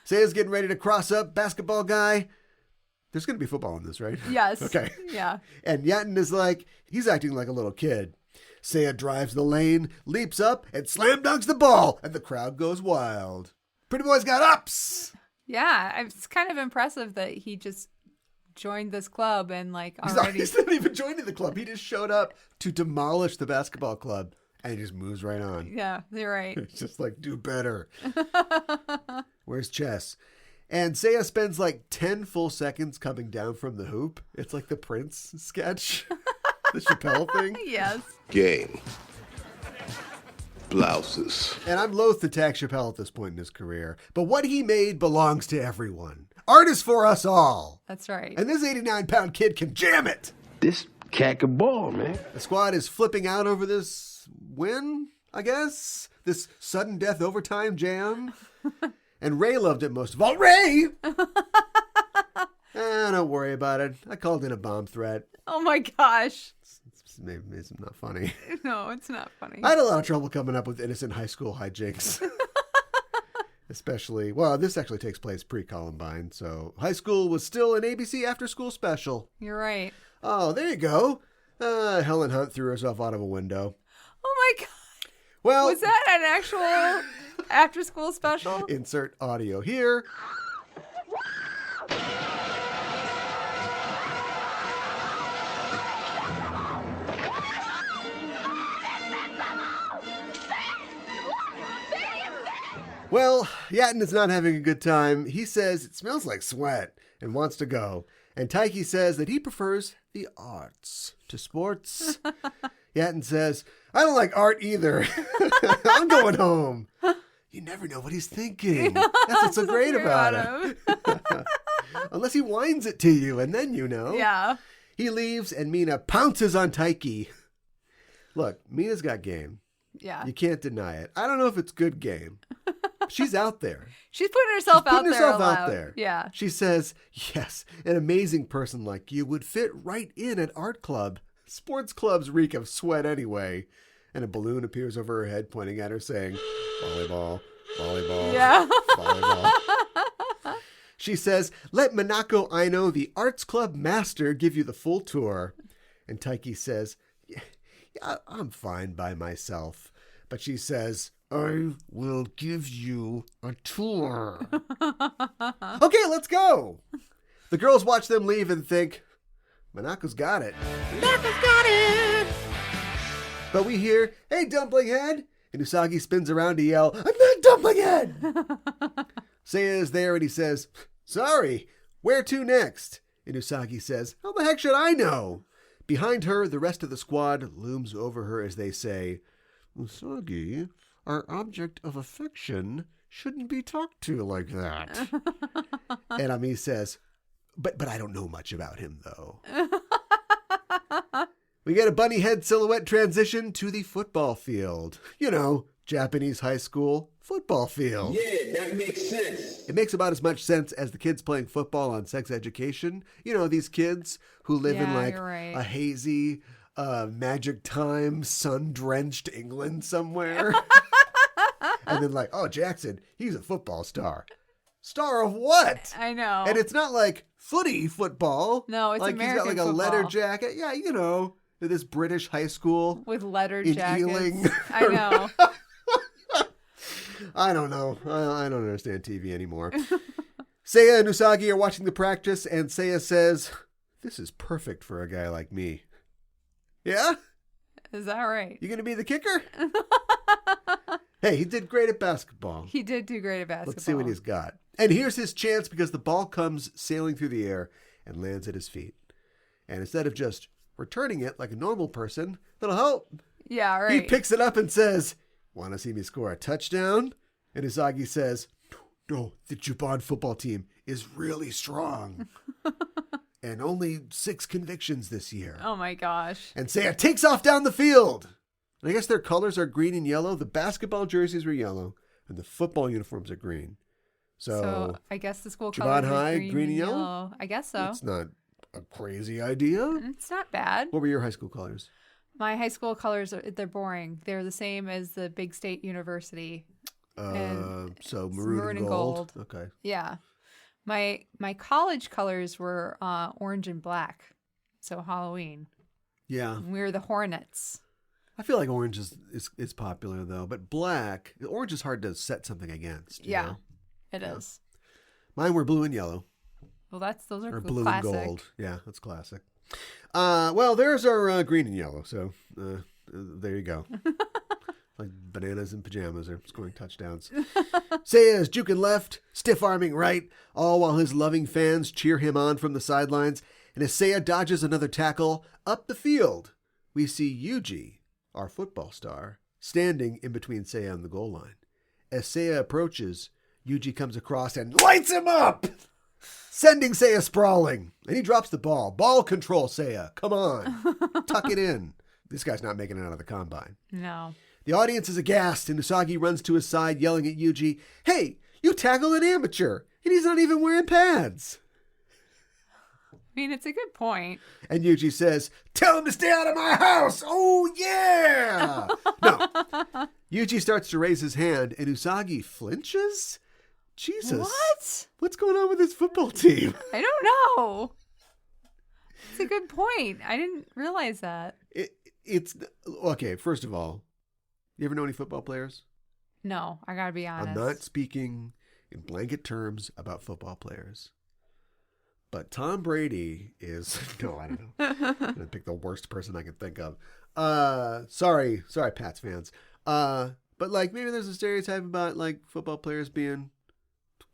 Seiya's getting ready to cross up basketball guy. There's going to be football in this, right? Yes. Okay. Yeah. And Yatten is like, he's acting like a little kid. Seiya drives the lane, leaps up, and slam dunks the ball. And the crowd goes wild. Pretty Boy's got ups. Yeah. It's kind of impressive that he just joined this club and He's not even joining the club. He just showed up to demolish the basketball club. And he just moves right on. Yeah, you're right. It's just like, do better. Where's chess? And Seiya spends 10 full seconds coming down from the hoop. It's like the Prince sketch. The Chappelle thing. Yes. Game. Blouses. And I'm loath to tax Chappelle at this point in his career. But what he made belongs to everyone. Art is for us all. That's right. And this 89-pound kid can jam it. This cat can ball, man. The squad is flipping out over this win, I guess. This sudden death overtime jam. And Ray loved it most of all. Ray! Don't worry about it. I called in a bomb threat. Oh my gosh. Maybe it's not funny. No, it's not funny. I had a lot of trouble coming up with innocent high school hijinks. Especially, this actually takes place pre-Columbine, so high school was still an ABC after-school special. You're right. Oh, there you go. Helen Hunt threw herself out of a window. Oh my god. Well, was that an actual after-school special? Insert audio here. Well, Yatten is not having a good time. He says it smells like sweat and wants to go. And Taiki says that he prefers the arts to sports. Yatten says, "I don't like art either. I'm going home." You never know what he's thinking. That's what's so great about him. Unless he whines it to you, and then you know. Yeah. He leaves, and Mina pounces on Taiki. Look, Mina's got game. Yeah. You can't deny it. I don't know if it's good game. She's out there. She's putting herself out there. Yeah. She says, "Yes, an amazing person like you would fit right in at art club. Sports clubs reek of sweat anyway." And a balloon appears over her head pointing at her saying, "Volleyball, volleyball, yeah. volleyball." She says, "Let Minako Aino, the arts club master, give you the full tour." And Taiki says, "Yeah, I'm fine by myself." But she says, "I will give you a tour." Okay, let's go. The girls watch them leave and think, Minako's got it. Minako's got it. But we hear, "Hey, dumpling head." And Usagi spins around to yell, "I'm not dumpling head." Seiya is there and he says, "Sorry, where to next?" And Usagi says, "How the heck should I know?" Behind her, the rest of the squad looms over her as they say, Usagi, our object of affection shouldn't be talked to like that. And Ami says, but I don't know much about him, though. We get a bunny head silhouette transition to the football field. You know, Japanese high school football field. Yeah, that makes sense. It makes about as much sense as the kids playing football on Sex Education. You know, these kids who live in like a hazy, magic time, sun-drenched England somewhere. And then like, oh, Jackson, he's a football star. Star of what? I know. And it's not like footy football. No, it's like American he's got like football. a leather jacket. Yeah, you know, this British high school. With leather in jackets. Ealing. I know. I don't know. I don't understand TV anymore. Seiya and Usagi are watching the practice, and Seiya says, this is perfect for a guy like me. Yeah? Is that right? You going to be the kicker? Hey, he did great at basketball. He did do great at basketball. Let's see what he's got. And here's his chance because the ball comes sailing through the air and lands at his feet. And instead of just returning it like a normal person, that'll help. Yeah, right. He picks it up and says, want to see me score a touchdown? And Usagi says, no, the Juban football team is really strong. And only 6 convictions this year. Oh my gosh. And Seiya takes off down the field. And I guess their colors are green and yellow. The basketball jerseys were yellow, and the football uniforms are green. So I guess the school Juban colors are High, green and yellow. I guess so. It's not a crazy idea. It's not bad. What were your high school colors? My high school colors, they're boring. They're the same as the big state university. So maroon and gold. Okay. Yeah. My college colors were orange and black. So Halloween. Yeah. We were the Hornets. I feel like orange is popular though, but black, orange is hard to set something against. You know? It is. Mine were blue and yellow. Well, those are Or blue classic. and gold. Yeah, that's classic. Well, there's our green and yellow. So there you go. Like bananas and pajamas are scoring touchdowns. Seiya is juking left, stiff-arming right, all while his loving fans cheer him on from the sidelines. And as Seiya dodges another tackle, up the field, we see Yuji, our football star, standing in between Seiya and the goal line. As Seiya approaches, Yuji comes across and lights him up, sending Seiya sprawling. And he drops the ball. Ball control, Seiya. Come on. Tuck it in. This guy's not making it out of the combine. No. The audience is aghast, and Usagi runs to his side, yelling at Yuji, hey, you tackled an amateur, and he's not even wearing pads. I mean, it's a good point. And Yuji says, tell him to stay out of my house. Oh, yeah. No. Yuji starts to raise his hand, and Usagi flinches? Jesus. What? What's going on with this football team? I don't know. It's a good point. I didn't realize that. It's okay, first of all, you ever know any football players? No, I gotta be honest. I'm not speaking in blanket terms about football players. But Tom Brady is... No, I don't know. I'm going to pick the worst person I can think of. Sorry, Pats fans. But like maybe there's a stereotype about like football players being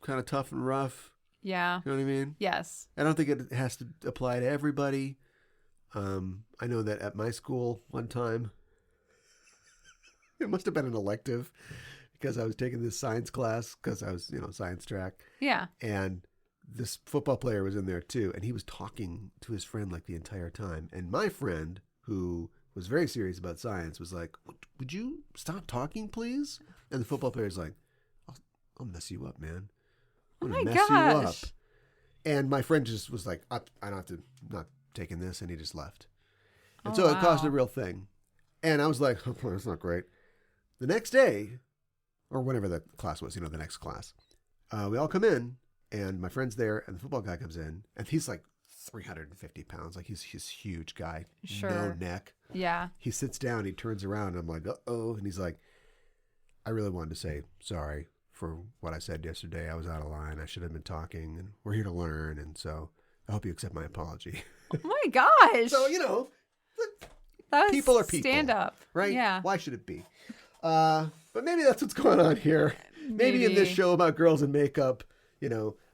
kind of tough and rough. Yeah. You know what I mean? Yes. I don't think it has to apply to everybody. I know that at my school one time, it must have been an elective because I was taking this science class because I was, science track. Yeah. And this football player was in there too. And he was talking to his friend like the entire time. And my friend, who was very serious about science, was like, would you stop talking, please? And the football player's like, I'll mess you up, man. I'm going to mess you up. And my friend just was like, I don't have to, not taking this. And he just left. And so it caused a real thing. And I was like, oh, that's not great. The next day, or whenever the class was, the next class, we all come in, and my friend's there, and the football guy comes in, and he's like 350 pounds. Like, he's huge guy. Sure. No neck. Yeah. He sits down, he turns around, and I'm like, uh-oh. And he's like, I really wanted to say sorry for what I said yesterday. I was out of line. I should have been talking, and we're here to learn, and so I hope you accept my apology. Oh, my gosh. So, that was people are people. Stand up. Right? Yeah. Why should it be? But maybe that's what's going on here. Maybe in this show about girls in makeup,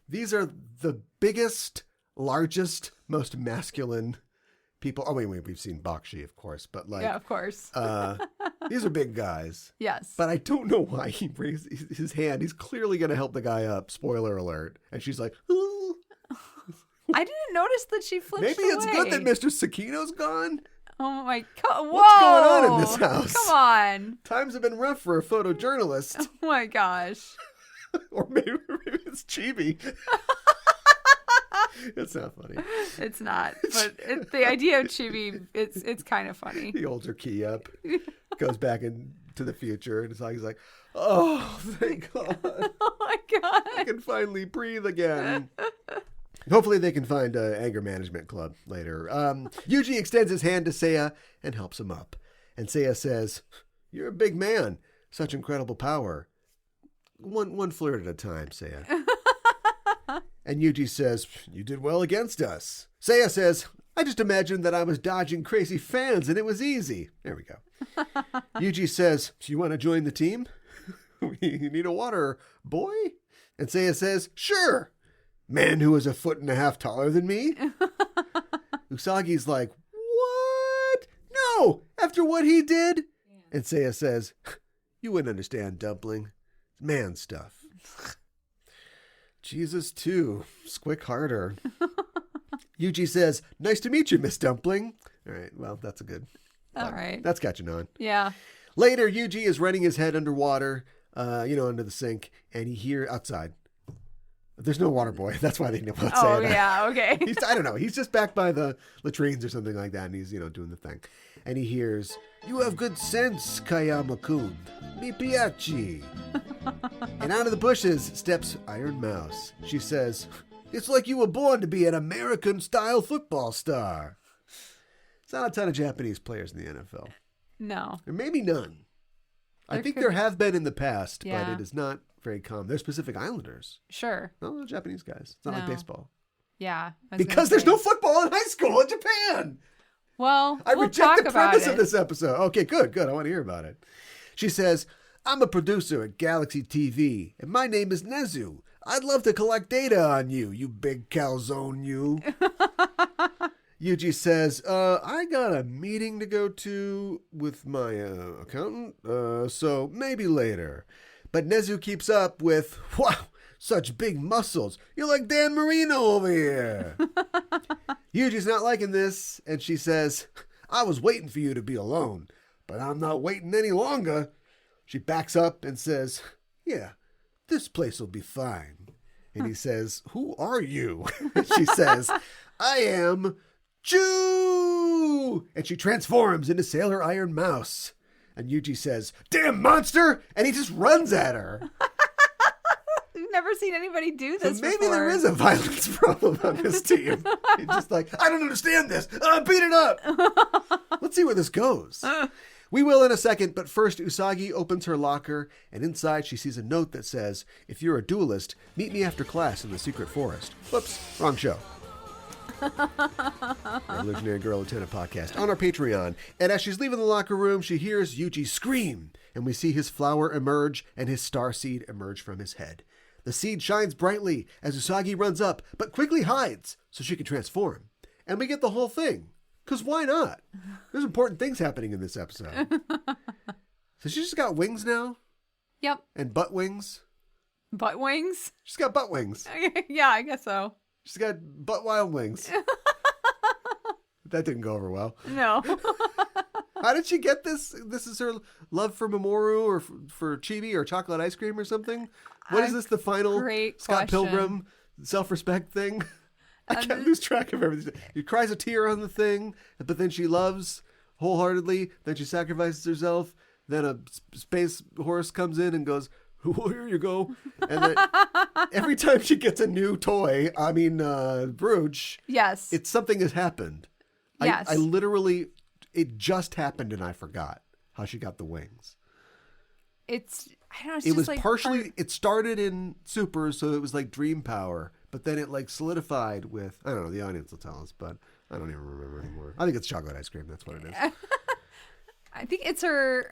these are the biggest, largest, most masculine people. Oh, wait, we've seen Bakshi, of course, but like, Yeah, of course. these are big guys. Yes. But I don't know why he raised his hand. He's clearly going to help the guy up. Spoiler alert. And she's like, ooh. I didn't notice that she flinched Maybe it's away. good that Mr. Sakino's gone. Oh my God. Whoa. What's going on in this house? Come on. Times have been rough for a photojournalist. Oh my gosh. Or maybe it's Chibi. It's not funny. It's not. But the idea of Chibi, it's kind of funny. He holds her key up, goes back into the future, and he's like, oh, thank God. Oh my God. I can finally breathe again. Hopefully they can find an anger management club later. Yuji extends his hand to Seiya and helps him up. And Seiya says, you're a big man. Such incredible power. One flirt at a time, Seiya. And Yuji says, you did well against us. Seiya says, I just imagined that I was dodging crazy fans and it was easy. There we go. Yuji says, you want to join the team? We need a water boy? And Seiya says, sure. Man who is 1.5 feet taller than me? Usagi's like, what? No, after what he did? And Seiya says, you wouldn't understand, Dumpling. It's man stuff. Jesus, too. Squick harder. Yuji says, nice to meet you, Miss Dumpling. All right, well, that's a good. All right. That's catching on. Yeah. Later, Yuji is running his head underwater, under the sink, and he hears outside. There's no water boy. That's why they didn't want to say Oh, that. yeah, okay. I don't know. He's just back by the latrines or something like that, and he's, doing the thing. And he hears, you have good sense, Kayama-kun. Mi piaci. And out of the bushes steps Iron Mouse. She says, it's like you were born to be an American-style football star. There's not a ton of Japanese players in the NFL. No. Or maybe none. I There think could- there have been in the past, Yeah. but it is not very common. There's Pacific Islanders. Sure. No, Japanese guys. It's not like No. baseball. Yeah. I was Because gonna there's say. no football in high school in Japan. Well, I we'll reject talk the about premise it. of this episode. Okay, good. I want to hear about it. She says, I'm a producer at Galaxy TV, and my name is Nezu. I'd love to collect data on you, you big calzone, you. Yuji says, I got a meeting to go to with my accountant, so maybe later. But Nezu keeps up with, wow, such big muscles. You're like Dan Marino over here. Yuji's not liking this, and she says, I was waiting for you to be alone, but I'm not waiting any longer. She backs up and says, yeah, this place will be fine. And he says, who are you? She says, I am Jew. And she transforms into Sailor Iron Mouse. And Yuji says, damn monster! And he just runs at her. We've never seen anybody do So this maybe before. there is a violence problem on this team. He's just like, I don't understand this. Beat it up. Let's see where this goes. We will in a second, but first Usagi opens her locker, and inside she sees a note that says, if you're a duelist, meet me after class in the secret forest. Whoops, wrong show. Revolutionary Girl Lieutenant podcast on our Patreon. And as she's leaving the locker room, she hears Yuji scream, and we see his flower emerge and his star seed emerge from his head. The seed shines brightly as Usagi runs up, but quickly hides so she can transform. And we get the whole thing. Because why not? There's important things happening in this episode. So she's just got wings now? Yep. And butt wings? Butt wings? She's got butt wings. Yeah, I guess so. She's got butt wild wings. That didn't go over well. No. How did she get this? This is her love for Mamoru or for chibi or chocolate ice cream or something? What is this, the final Great Scott question. Pilgrim self-respect thing? I can't lose track of everything. She cries a tear on the thing, but then she loves wholeheartedly. Then she sacrifices herself. Then a space horse comes in and goes, well, here you go. And then every time she gets a new toy, brooch, Yes. it's something has happened. Yes. I literally, it just happened and I forgot how she got the wings. I don't know. It's It just was like partially, it started in Super, so it was like dream power, but then it like solidified with, I don't know, the audience will tell us, but I don't even remember anymore. I think it's chocolate ice cream. That's what it is. I think it's her.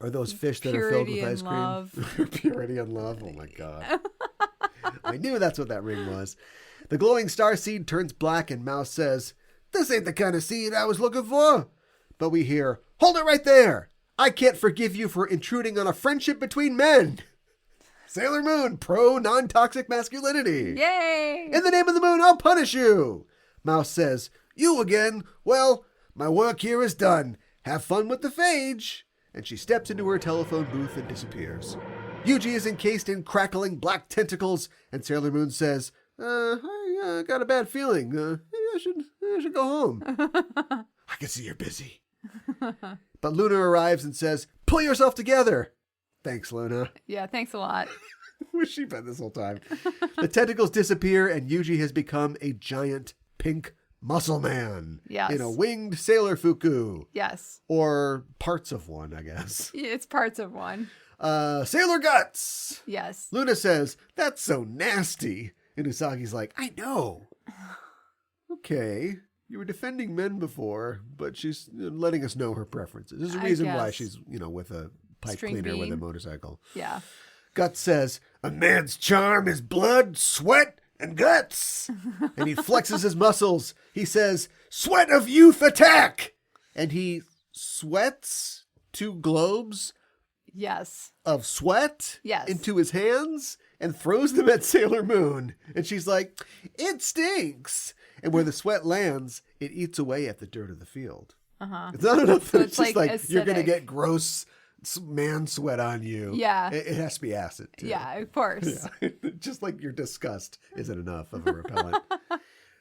Or those fish that are filled Purity with and ice love. cream. Purity and love. Oh my God. I knew that's what that ring was. The glowing star seed turns black and Mouse says, This ain't the kind of scene I was looking for. But we hear, hold it right there. I can't forgive you for intruding on a friendship between men. Sailor Moon, pro non-toxic masculinity. Yay! In the name of the moon, I'll punish you. Mouse says, you again? Well, my work here is done. Have fun with the phage. And she steps into her telephone booth and disappears. Yuji is encased in crackling black tentacles, and Sailor Moon says, I got a bad feeling. Maybe I should go home. I can see you're busy. But Luna arrives and says, pull yourself together. Thanks, Luna. Yeah, thanks a lot. Where's she been this whole time? The tentacles disappear, and Yuji has become a giant pink muscle man. Yes. In a winged sailor fuku. Yes. Or parts of one, I guess. It's parts of one. Sailor guts. Yes. Luna says, that's so nasty. And Usagi's like, I know. Okay. You were defending men before, but she's letting us know her preferences. There's a reason why she's, with a pipe String cleaner with a bean. motorcycle. Yeah. Guts says, a man's charm is blood, sweat, and guts. And he flexes his muscles. He says, sweat of youth attack. And he sweats 2 globes Yes. of sweat Yes. into his hands and throws them at Sailor Moon. And she's like, it stinks. And where the sweat lands, it eats away at the dirt of the field. Uh-huh. It's not enough that So it's just like you're going to acidic. get gross man sweat on you. Yeah. It has to be acid, too. Yeah, of course. Yeah. Just like your disgust isn't enough of a repellent.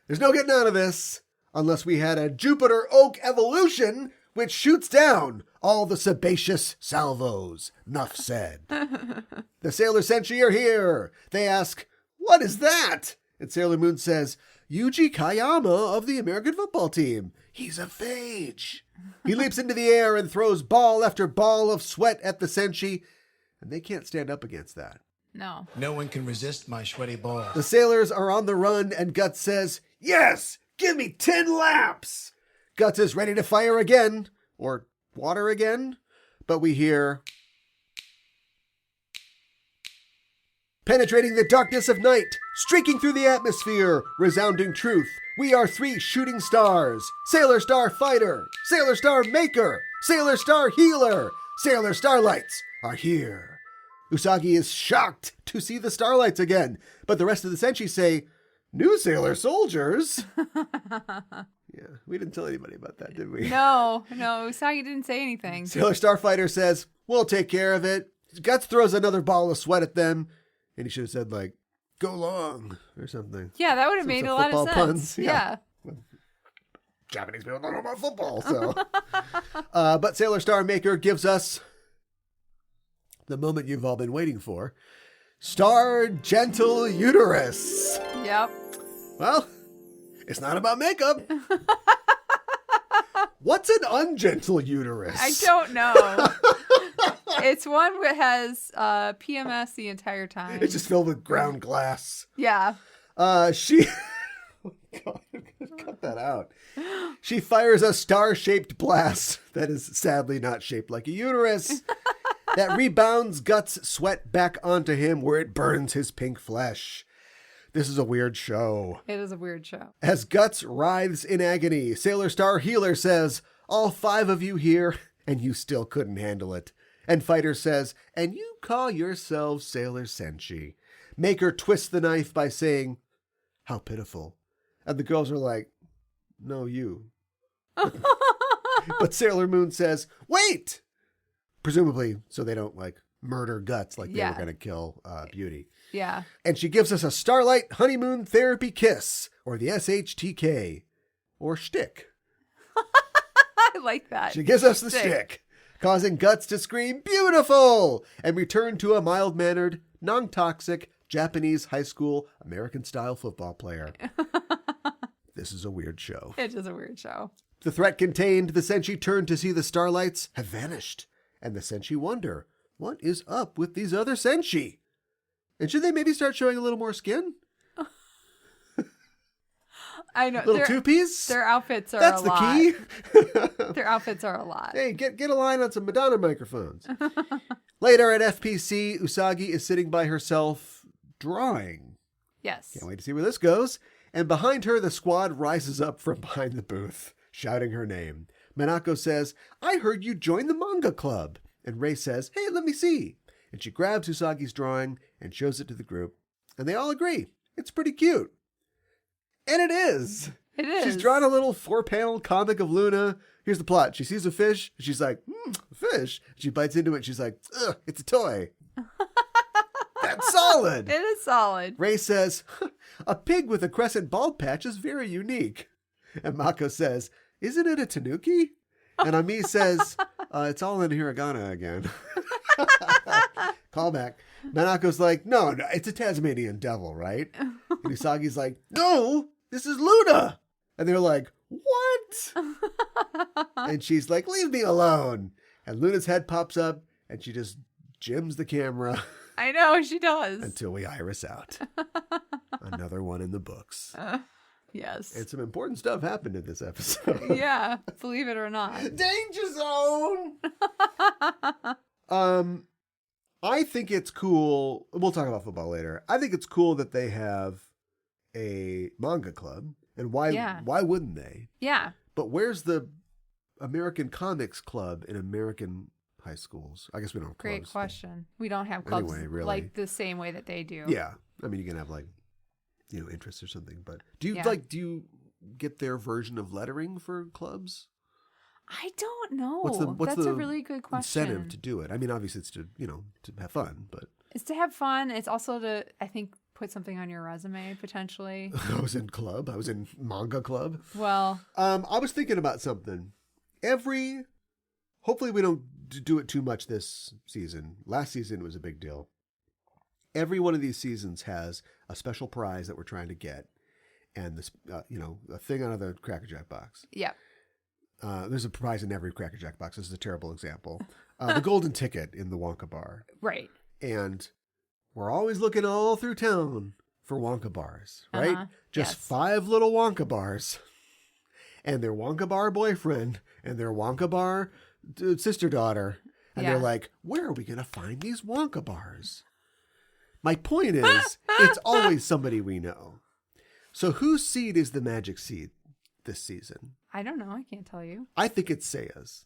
There's no getting out of this unless we had a Jupiter Oak evolution which shoots down all the sebaceous salvos. Nuff said. The Sailor Senshi are here. They ask, what is that? And Sailor Moon says, Yuji Kayama of the American football team. He's a phage. He leaps into the air and throws ball after ball of sweat at the Senshi, and they can't stand up against that. No. No one can resist my sweaty balls. The sailors are on the run, and Guts says, yes, give me 10 laps. Guts is ready to fire again, or water again, but we hear, penetrating the darkness of night, streaking through the atmosphere, resounding truth. We are 3 shooting stars. Sailor Star Fighter, Sailor Star Maker, Sailor Star Healer, Sailor Starlights are here. Usagi is shocked to see the Starlights again, but the rest of the Senshi say, new Sailor Soldiers. Yeah, we didn't tell anybody about that, did we? No, Usagi didn't say anything. Sailor Starfighter says, we'll take care of it. Guts throws another ball of sweat at them, and he should have said, like, go long, or something. Yeah, that would have made a lot of sense. Puns. Yeah. Japanese people don't know about football, so. But Sailor Star Maker gives us the moment you've all been waiting for. Star Gentle Uterus. Yep. Well, it's not about makeup. What's an ungentle uterus? I don't know. It's one that has PMS the entire time. It's just filled with ground glass. Yeah. She... Oh, God, cut that out. She fires a star-shaped blast that is sadly not shaped like a uterus that rebounds Guts' sweat back onto him where it burns his pink flesh. This is a weird show. It is a weird show. As Guts writhes in agony, Sailor Star Healer says, all 5 of you here, and you still couldn't handle it. And Fighter says, and you call yourselves Sailor Senshi. Maker twists the knife by saying, how pitiful. And the girls are like, no, you. But Sailor Moon says, wait! Presumably, so they don't, like, murder Guts like they were going to kill Beauty. Yeah. And she gives us a Starlight Honeymoon Therapy Kiss, or the SHTK, or shtick. I like that. She gives us the shtick, causing Guts to scream, beautiful, and return to a mild-mannered, non-toxic, Japanese high school, American-style football player. This is a weird show. It is a weird show. The threat contained, the Senshi turn to see the Starlights have vanished, and the Senshi wonder, what is up with these other Senshi? And should they maybe start showing a little more skin? I know. Little two-piece? Their outfits are That's a lot. the key. Their outfits are a lot. Hey, get a line on some Madonna microphones. Later at FPC, Usagi is sitting by herself drawing. Yes. Can't wait to see where this goes. And behind her, the squad rises up from behind the booth, shouting her name. Minako says, I heard you joined the manga club. And Rei says, hey, let me see. And she grabs Usagi's drawing and shows it to the group. And they all agree. It's pretty cute. And it is. It is. She's drawn a little 4-panel comic of Luna. Here's the plot. She sees a fish. She's like, fish. She bites into it. She's like, ugh, it's a toy. That's solid. It is solid. Rei says, a pig with a crescent bald patch is very unique. And Mako says, isn't it a tanuki? And Ami says, it's all in hiragana again. Callback. Manako's like, no, it's a Tasmanian devil, right? And Usagi's like, no, this is Luna. And they're like, what? And she's like, leave me alone. And Luna's head pops up and she just jims the camera. I know, she does. Until we iris out. Another one in the books. Yes. And some important stuff happened in this episode. Yeah, believe it or not. Danger zone! I think it's cool. We'll talk about football later. I think it's cool that they have a manga club. And why wouldn't they? Yeah. But where's the American Comics Club in American high schools? I guess we don't have clubs. Great question. We don't have clubs Anyway, really. like the same way that they do. Yeah. I mean, you can have like, interests or something. But do you get their version of lettering for clubs? I don't know. What's That's the a really good question. incentive to do it? I mean, obviously it's to, to have fun, but. It's to have fun. It's also to, I think, put something on your resume, potentially. I was in club. I was in manga club. Well. I was thinking about something. Hopefully we don't do it too much this season. Last season was a big deal. Every one of these seasons has a special prize that we're trying to get. And this, a thing out of the Cracker Jack box. Yeah. There's a prize in every Cracker Jack box. This is a terrible example. The golden ticket in the Wonka bar. Right. And we're always looking all through town for Wonka bars, right? Uh-huh. Just Yes. 5 little Wonka bars. And their Wonka bar boyfriend and their Wonka bar sister-daughter. And they're like, where are we going to find these Wonka bars? My point is, it's always somebody we know. So whose seed is the magic seed this season? I don't know. I can't tell you. I think it's Seiya's.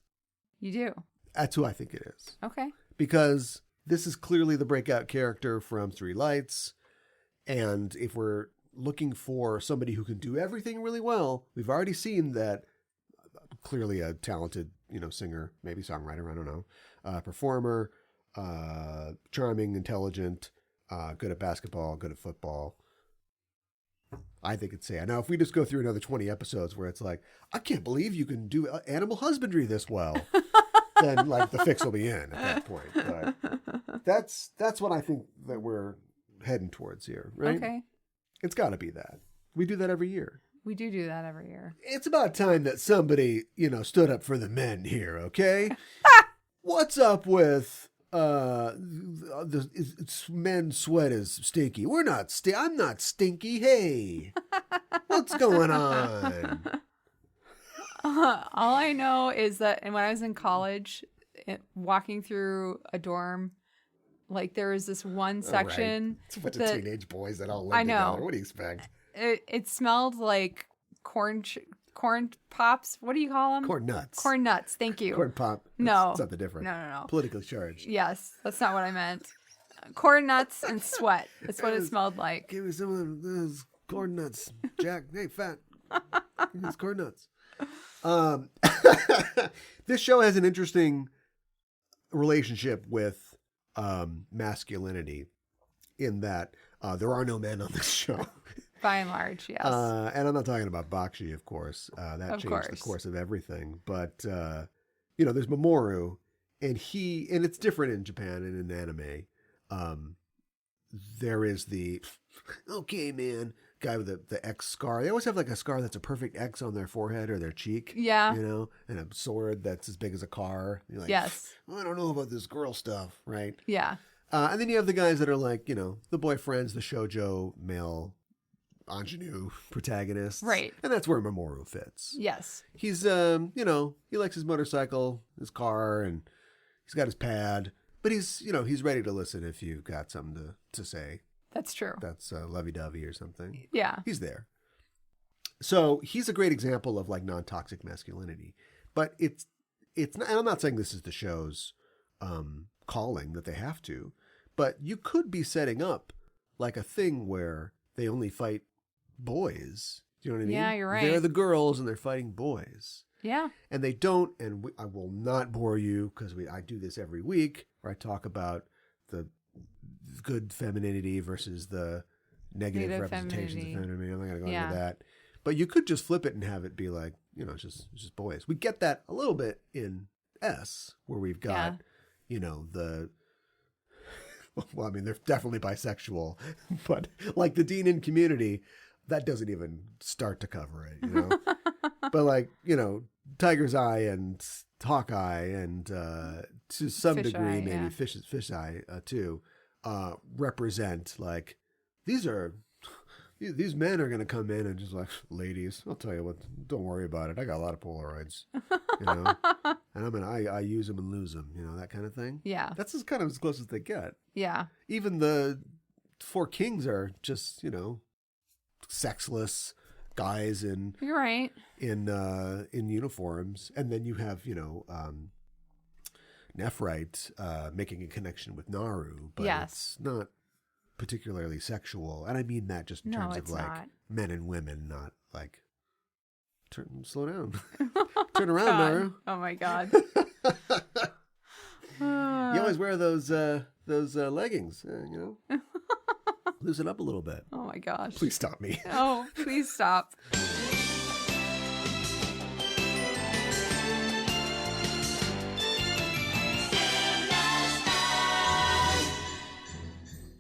You do? That's who I think it is. Okay. Because this is clearly the breakout character from Three Lights. And if we're looking for somebody who can do everything really well, we've already seen that clearly a talented, singer, maybe songwriter, I don't know, performer, charming, intelligent, good at basketball, good at football. I think it's Seiya. Now, if we just go through another 20 episodes where it's like, I can't believe you can do animal husbandry this well, then like the fix will be in at that point. But that's what I think that we're heading towards here, right? Okay. It's got to be that. We do that every year. We do that every year. It's about time that somebody, stood up for the men here, okay? What's up with men's sweat is stinky? We're not I'm not stinky. Hey, what's going on? All I know is that when I was in college, walking through a dorm, like there was this one section. Right. It's a bunch of teenage boys that all live I know. together. What do you expect? It smelled like corn pops. What do you call them? Corn nuts. Corn nuts. Thank you. Corn pop. No. That's something different. No. Politically charged. Yes, that's not what I meant. Corn nuts and sweat. That's what it smelled like. Give me some of those corn nuts, Jack. Hey, fat. Give me these corn nuts. This show has an interesting relationship with masculinity in that there are no men on this show. By and large, yes. And I'm not talking about Bakshi, of course. That Of changed course. the course of everything. But, there's Mamoru, and it's different in Japan and in anime. There is the, okay, man, guy with the X scar. They always have like a scar that's a perfect X on their forehead or their cheek. Yeah. And a sword that's as big as a car. You're like, Yes. I don't know about this girl stuff, right? Yeah. And then you have the guys that are like, the boyfriends, the shoujo male ingenue protagonists. Right. And that's where Mamoru fits. Yes. He's, he likes his motorcycle, his car, and he's got his pad. But he's ready to listen if you've got something to say. That's true. That's lovey-dovey or something. Yeah. He's there. So he's a great example of like non-toxic masculinity, but it's not, and I'm not saying this is the show's calling that they have to, but you could be setting up like a thing where they only fight boys. Do you know what I mean? Yeah, you're right. They're the girls and they're fighting boys. Yeah. And they don't, and I will not bore you because I do this every week where I talk about the good femininity versus the negative representations of femininity. I'm not going to go into that. But you could just flip it and have it be like, it's just boys. We get that a little bit in S, where we've got, well, I mean, they're definitely bisexual, but like the Dean in Community, that doesn't even start to cover it, But like, Tiger's Eye and Hawkeye and to some Fish degree, Eye, maybe yeah. Fish Eye too, represent like, these men are going to come in and just like, ladies, I'll tell you what, don't worry about it. I got a lot of Polaroids, and I use them and lose them, that kind of thing. Yeah. That's kind of as close as they get. Yeah. Even the four kings are just, sexless guys in You're right. in uniforms, and then you have Nephrite making a connection with Naru, but it's not particularly sexual, and I mean that just in terms of like men and women, not like slow down, turn around, Naru. Oh my God. You always wear those leggings, loosen up a little bit. Oh my gosh. Please stop me. Oh, please stop.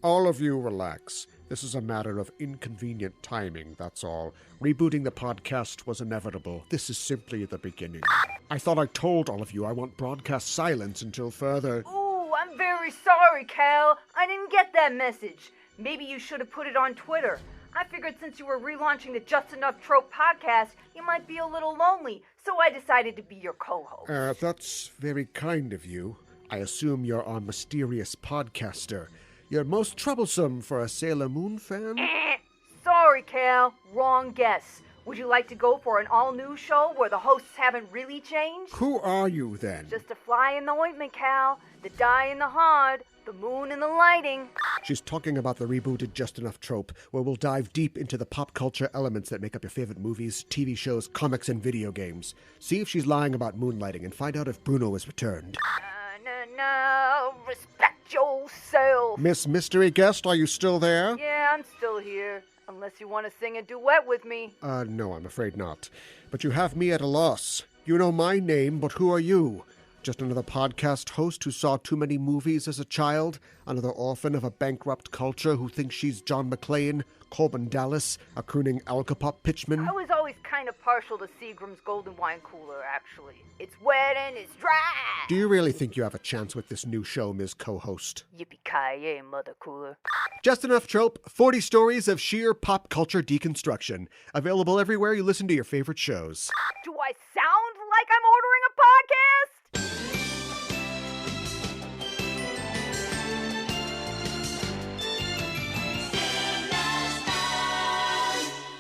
All of you relax. This is a matter of inconvenient timing, that's all. Rebooting the podcast was inevitable. This is simply the beginning. I thought I told all of you I want broadcast silence until further... Ooh, I'm very sorry, Cal. I didn't get that message. Maybe you should have put it on Twitter. I figured since you were relaunching the Just Enough Trope podcast, you might be a little lonely, so I decided to be your co-host. That's very kind of you. I assume you're our mysterious podcaster. You're most troublesome for a Sailor Moon fan? Sorry, Cal. Wrong guess. Would you like to go for an all-new show where the hosts haven't really changed? Who are you, then? Just a fly in the ointment, Cal. The dye in the hard. The moon and the lighting. She's talking about the rebooted Just Enough Trope, where we'll dive deep into the pop culture elements that make up your favorite movies, TV shows, comics, and video games. See if she's lying about moonlighting and find out if Bruno has returned. No, respect yourself. Miss Mystery Guest, are you still there? Yeah, I'm still here. Unless you want to sing a duet with me. No, I'm afraid not. But you have me at a loss. You know my name, but who are you? Just another podcast host who saw too many movies as a child? Another orphan of a bankrupt culture who thinks she's John McClane, Corbin Dallas, a crooning Alcapop pitchman? I was always kind of partial to Seagram's Golden Wine Cooler, actually. It's wet and it's dry. Do you really think you have a chance with this new show, Ms. Co-Host? Yippee-ki-yay, Mother Cooler. Just Enough Trope, 40 stories of sheer pop culture deconstruction. Available everywhere you listen to your favorite shows. Do I sound like I'm ordering a podcast?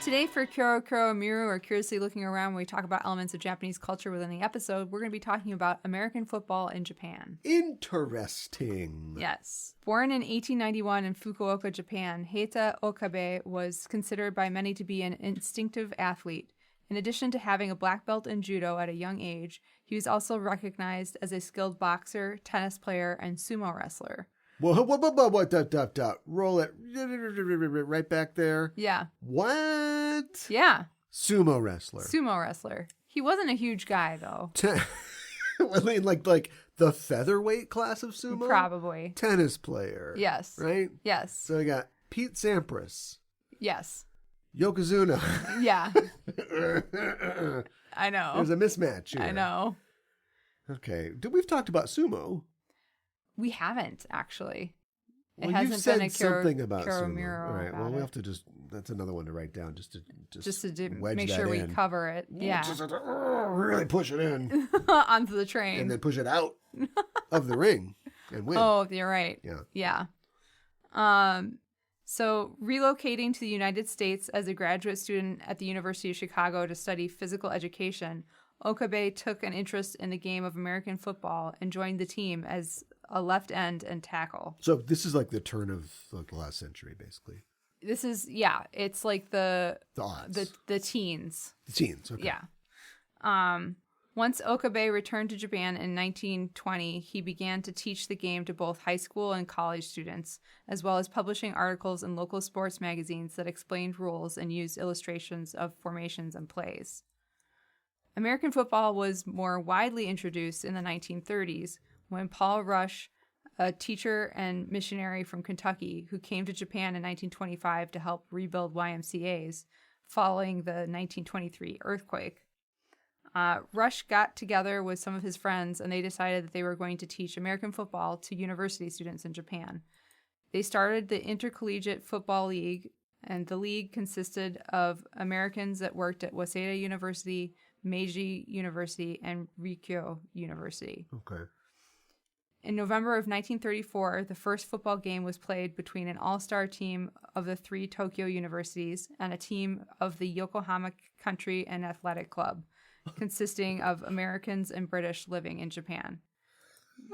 Today for Kuro Kuro Miru, or Curiously Looking Around, when we talk about elements of Japanese culture within the episode, we're going to be talking about American football in Japan. Interesting. Yes. Born in 1891 in Fukuoka, Japan, Heita Okabe was considered by many to be an instinctive athlete. In addition to having a black belt in judo at a young age, he was also recognized as a skilled boxer, tennis player, and sumo wrestler. What? Roll it right back there. Yeah. What? Yeah. Sumo wrestler. Sumo wrestler. He wasn't a huge guy, though. like the featherweight class of sumo? Probably. Tennis player. Yes. Right? Yes. So we got Pete Sampras. Yes. Yokozuna. Yeah. I know. There's a mismatch here. I know. Okay. We've talked about sumo. We haven't, actually. It Well, hasn't you've said been a something about Kuro sumo. Miro All right. about Well, we it. have to that's another one to write down just to wedge make that sure we in. cover it. Yeah. Just really push it in. Onto the train. And then push it out of the ring and win. Oh, you're right. Yeah. Yeah. So, relocating to the United States as a graduate student at the University of Chicago to study physical education, Okabe took an interest in the game of American football and joined the team as a left end and tackle. So this is like the turn of like the last century, basically. This is, it's like the odds. The teens. The teens, okay. Yeah. Once Okabe returned to Japan in 1920, he began to teach the game to both high school and college students, as well as publishing articles in local sports magazines that explained rules and used illustrations of formations and plays. American football was more widely introduced in the 1930s when Paul Rush, a teacher and missionary from Kentucky who came to Japan in 1925 to help rebuild YMCAs following the 1923 earthquake. Rush got together with some of his friends and they decided that they were going to teach American football to university students in Japan. They started the Intercollegiate Football League, and the league consisted of Americans that worked at Waseda University, Meiji University, and Rikyo University. Okay. In November of 1934, the first football game was played between an all-star team of the 3 Tokyo universities and a team of the Yokohama Country and Athletic Club, consisting of Americans and British living in Japan.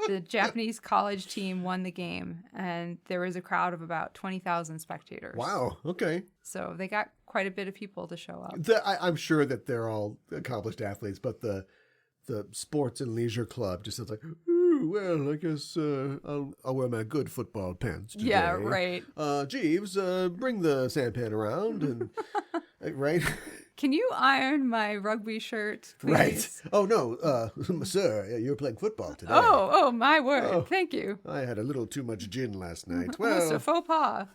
The Japanese college team won the game, and there was a crowd of about 20,000 spectators. Wow, okay. So they got quite a bit of people to show up. I'm sure that they're all accomplished athletes, but the sports and leisure club just sounds like, ooh, well, I guess I'll wear my good football pants today. Yeah, right. Jeeves, bring the sampan around, and right? Can you iron my rugby shirt, please? Right. Oh, no, sir, you're playing football today. Oh, my word. Oh, thank you. I had a little too much gin last night. Well, it's a faux pas.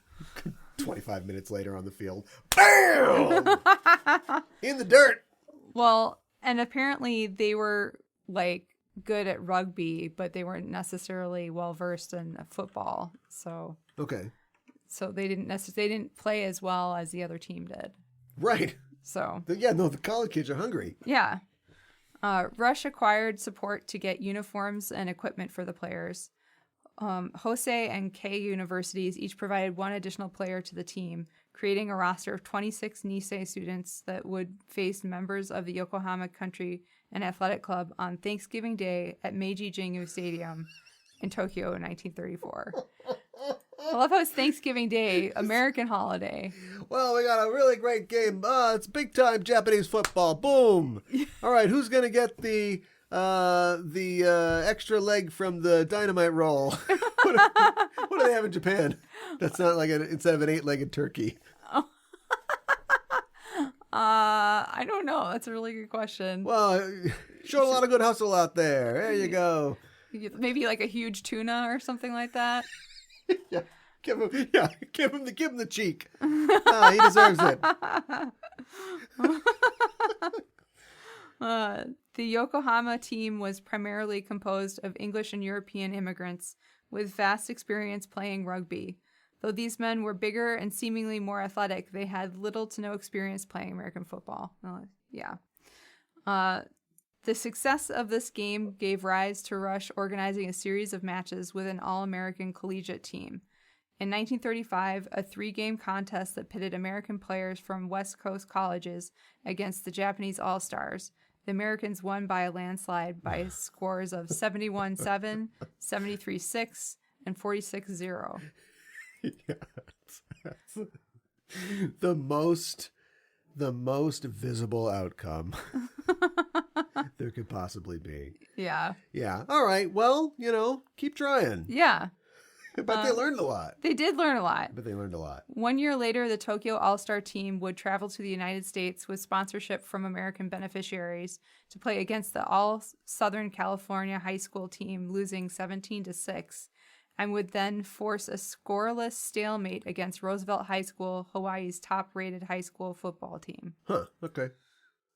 25 minutes later on the field, BAM! In the dirt. Well, and apparently they were, like, good at rugby, but they weren't necessarily well-versed in football. So okay. So they didn't play as well as the other team did. Right. So the college kids are hungry. Yeah. Rush acquired support to get uniforms and equipment for the players. Hosei and Kei universities each provided one additional player to the team, creating a roster of 26 Nisei students that would face members of the Yokohama Country and Athletic Club on Thanksgiving Day at Meiji Jingu Stadium in Tokyo in 1934. I love how it's Thanksgiving Day, American holiday. Well, we got a really great game. It's big time Japanese football. Boom! All right, who's gonna get the extra leg from the dynamite roll? What do they have in Japan? That's not like instead of an 8-legged turkey. Oh. I don't know. That's a really good question. Well, showed a lot of good hustle out there. There you go. Maybe like a huge tuna or something like that. Yeah. Give him the cheek. He deserves it. The Yokohama team was primarily composed of English and European immigrants with vast experience playing rugby. Though these men were bigger and seemingly more athletic, they had little to no experience playing American football. The success of this game gave rise to Rush organizing a series of matches with an all-American collegiate team. In 1935, a 3-game contest that pitted American players from West Coast colleges against the Japanese All-Stars. The Americans won by a landslide by scores of 71-7, 73-6, and 46-0. Yeah, that's the most visible outcome there could possibly be. Yeah. Yeah. All right. Well, keep trying. Yeah. But they learned a lot. They did learn a lot. But they learned a lot. 1 year later, the Tokyo All-Star team would travel to the United States with sponsorship from American beneficiaries to play against the all-Southern California high school team, losing 17-6, and would then force a scoreless stalemate against Roosevelt High School, Hawaii's top-rated high school football team. Huh, okay.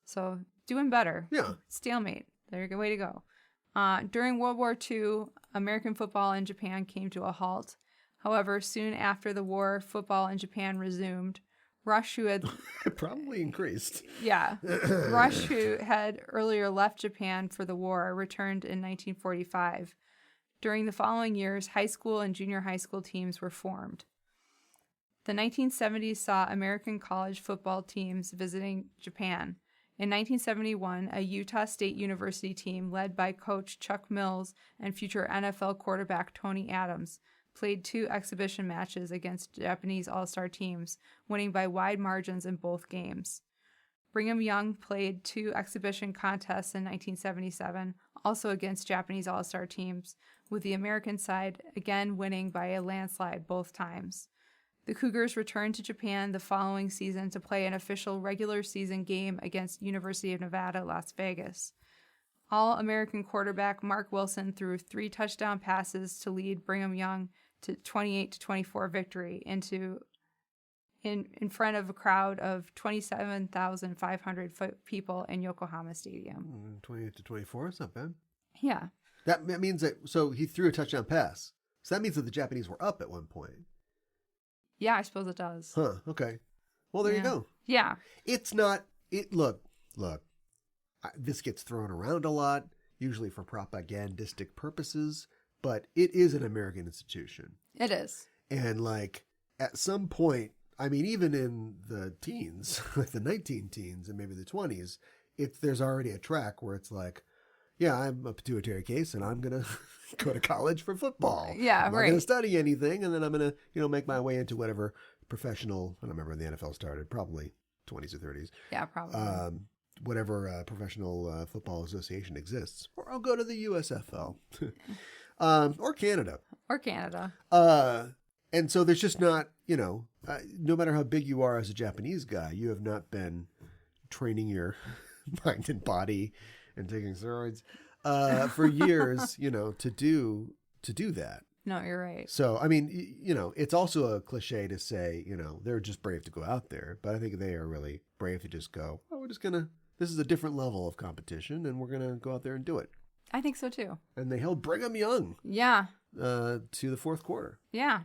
So, doing better. Yeah. Stalemate. There you go. Way to go. During World War II, American football in Japan came to a halt. However, soon after the war, football in Japan resumed. Rush, who had... probably increased. Yeah. Rush, who had earlier left Japan for the war, returned in 1945. During the following years, high school and junior high school teams were formed. The 1970s saw American college football teams visiting Japan. In 1971, a Utah State University team led by coach Chuck Mills and future NFL quarterback Tony Adams played 2 exhibition matches against Japanese all-star teams, winning by wide margins in both games. Brigham Young played 2 exhibition contests in 1977, also against Japanese all-star teams, with the American side again winning by a landslide both times. The Cougars returned to Japan the following season to play an official regular season game against University of Nevada, Las Vegas. All-American quarterback Mark Wilson threw 3 touchdown passes to lead Brigham Young to 28-24 victory in front of a crowd of 27,500 people in Yokohama Stadium. 28-24, that's not bad. Yeah. That means that, so he threw a touchdown pass. So that means that the Japanese were up at one point. Yeah, I suppose it does. Huh, okay. Well, there you go. Yeah. It's not, look, this gets thrown around a lot, usually for propagandistic purposes, but it is an American institution. It is. And like, at some point, I mean, even in the teens, like the 19 teens and maybe the 20s, there's already a track where it's like, yeah, I'm a pituitary case and I'm going to go to college for football. Yeah, I'm not going to study anything. And then I'm going to, make my way into whatever professional, I don't remember when the NFL started, probably 20s or 30s. Yeah, probably. Whatever professional football association exists. Or I'll go to the USFL. Or Canada. Or Canada. And so there's just not, no matter how big you are as a Japanese guy, you have not been training your mind and body and taking steroids for years, to do that. No, you're right. So, I mean, it's also a cliche to say, they're just brave to go out there. But I think they are really brave to just go, oh, this is a different level of competition and we're going to go out there and do it. I think so too. And they held Brigham Young. Yeah. To the fourth quarter. Yeah.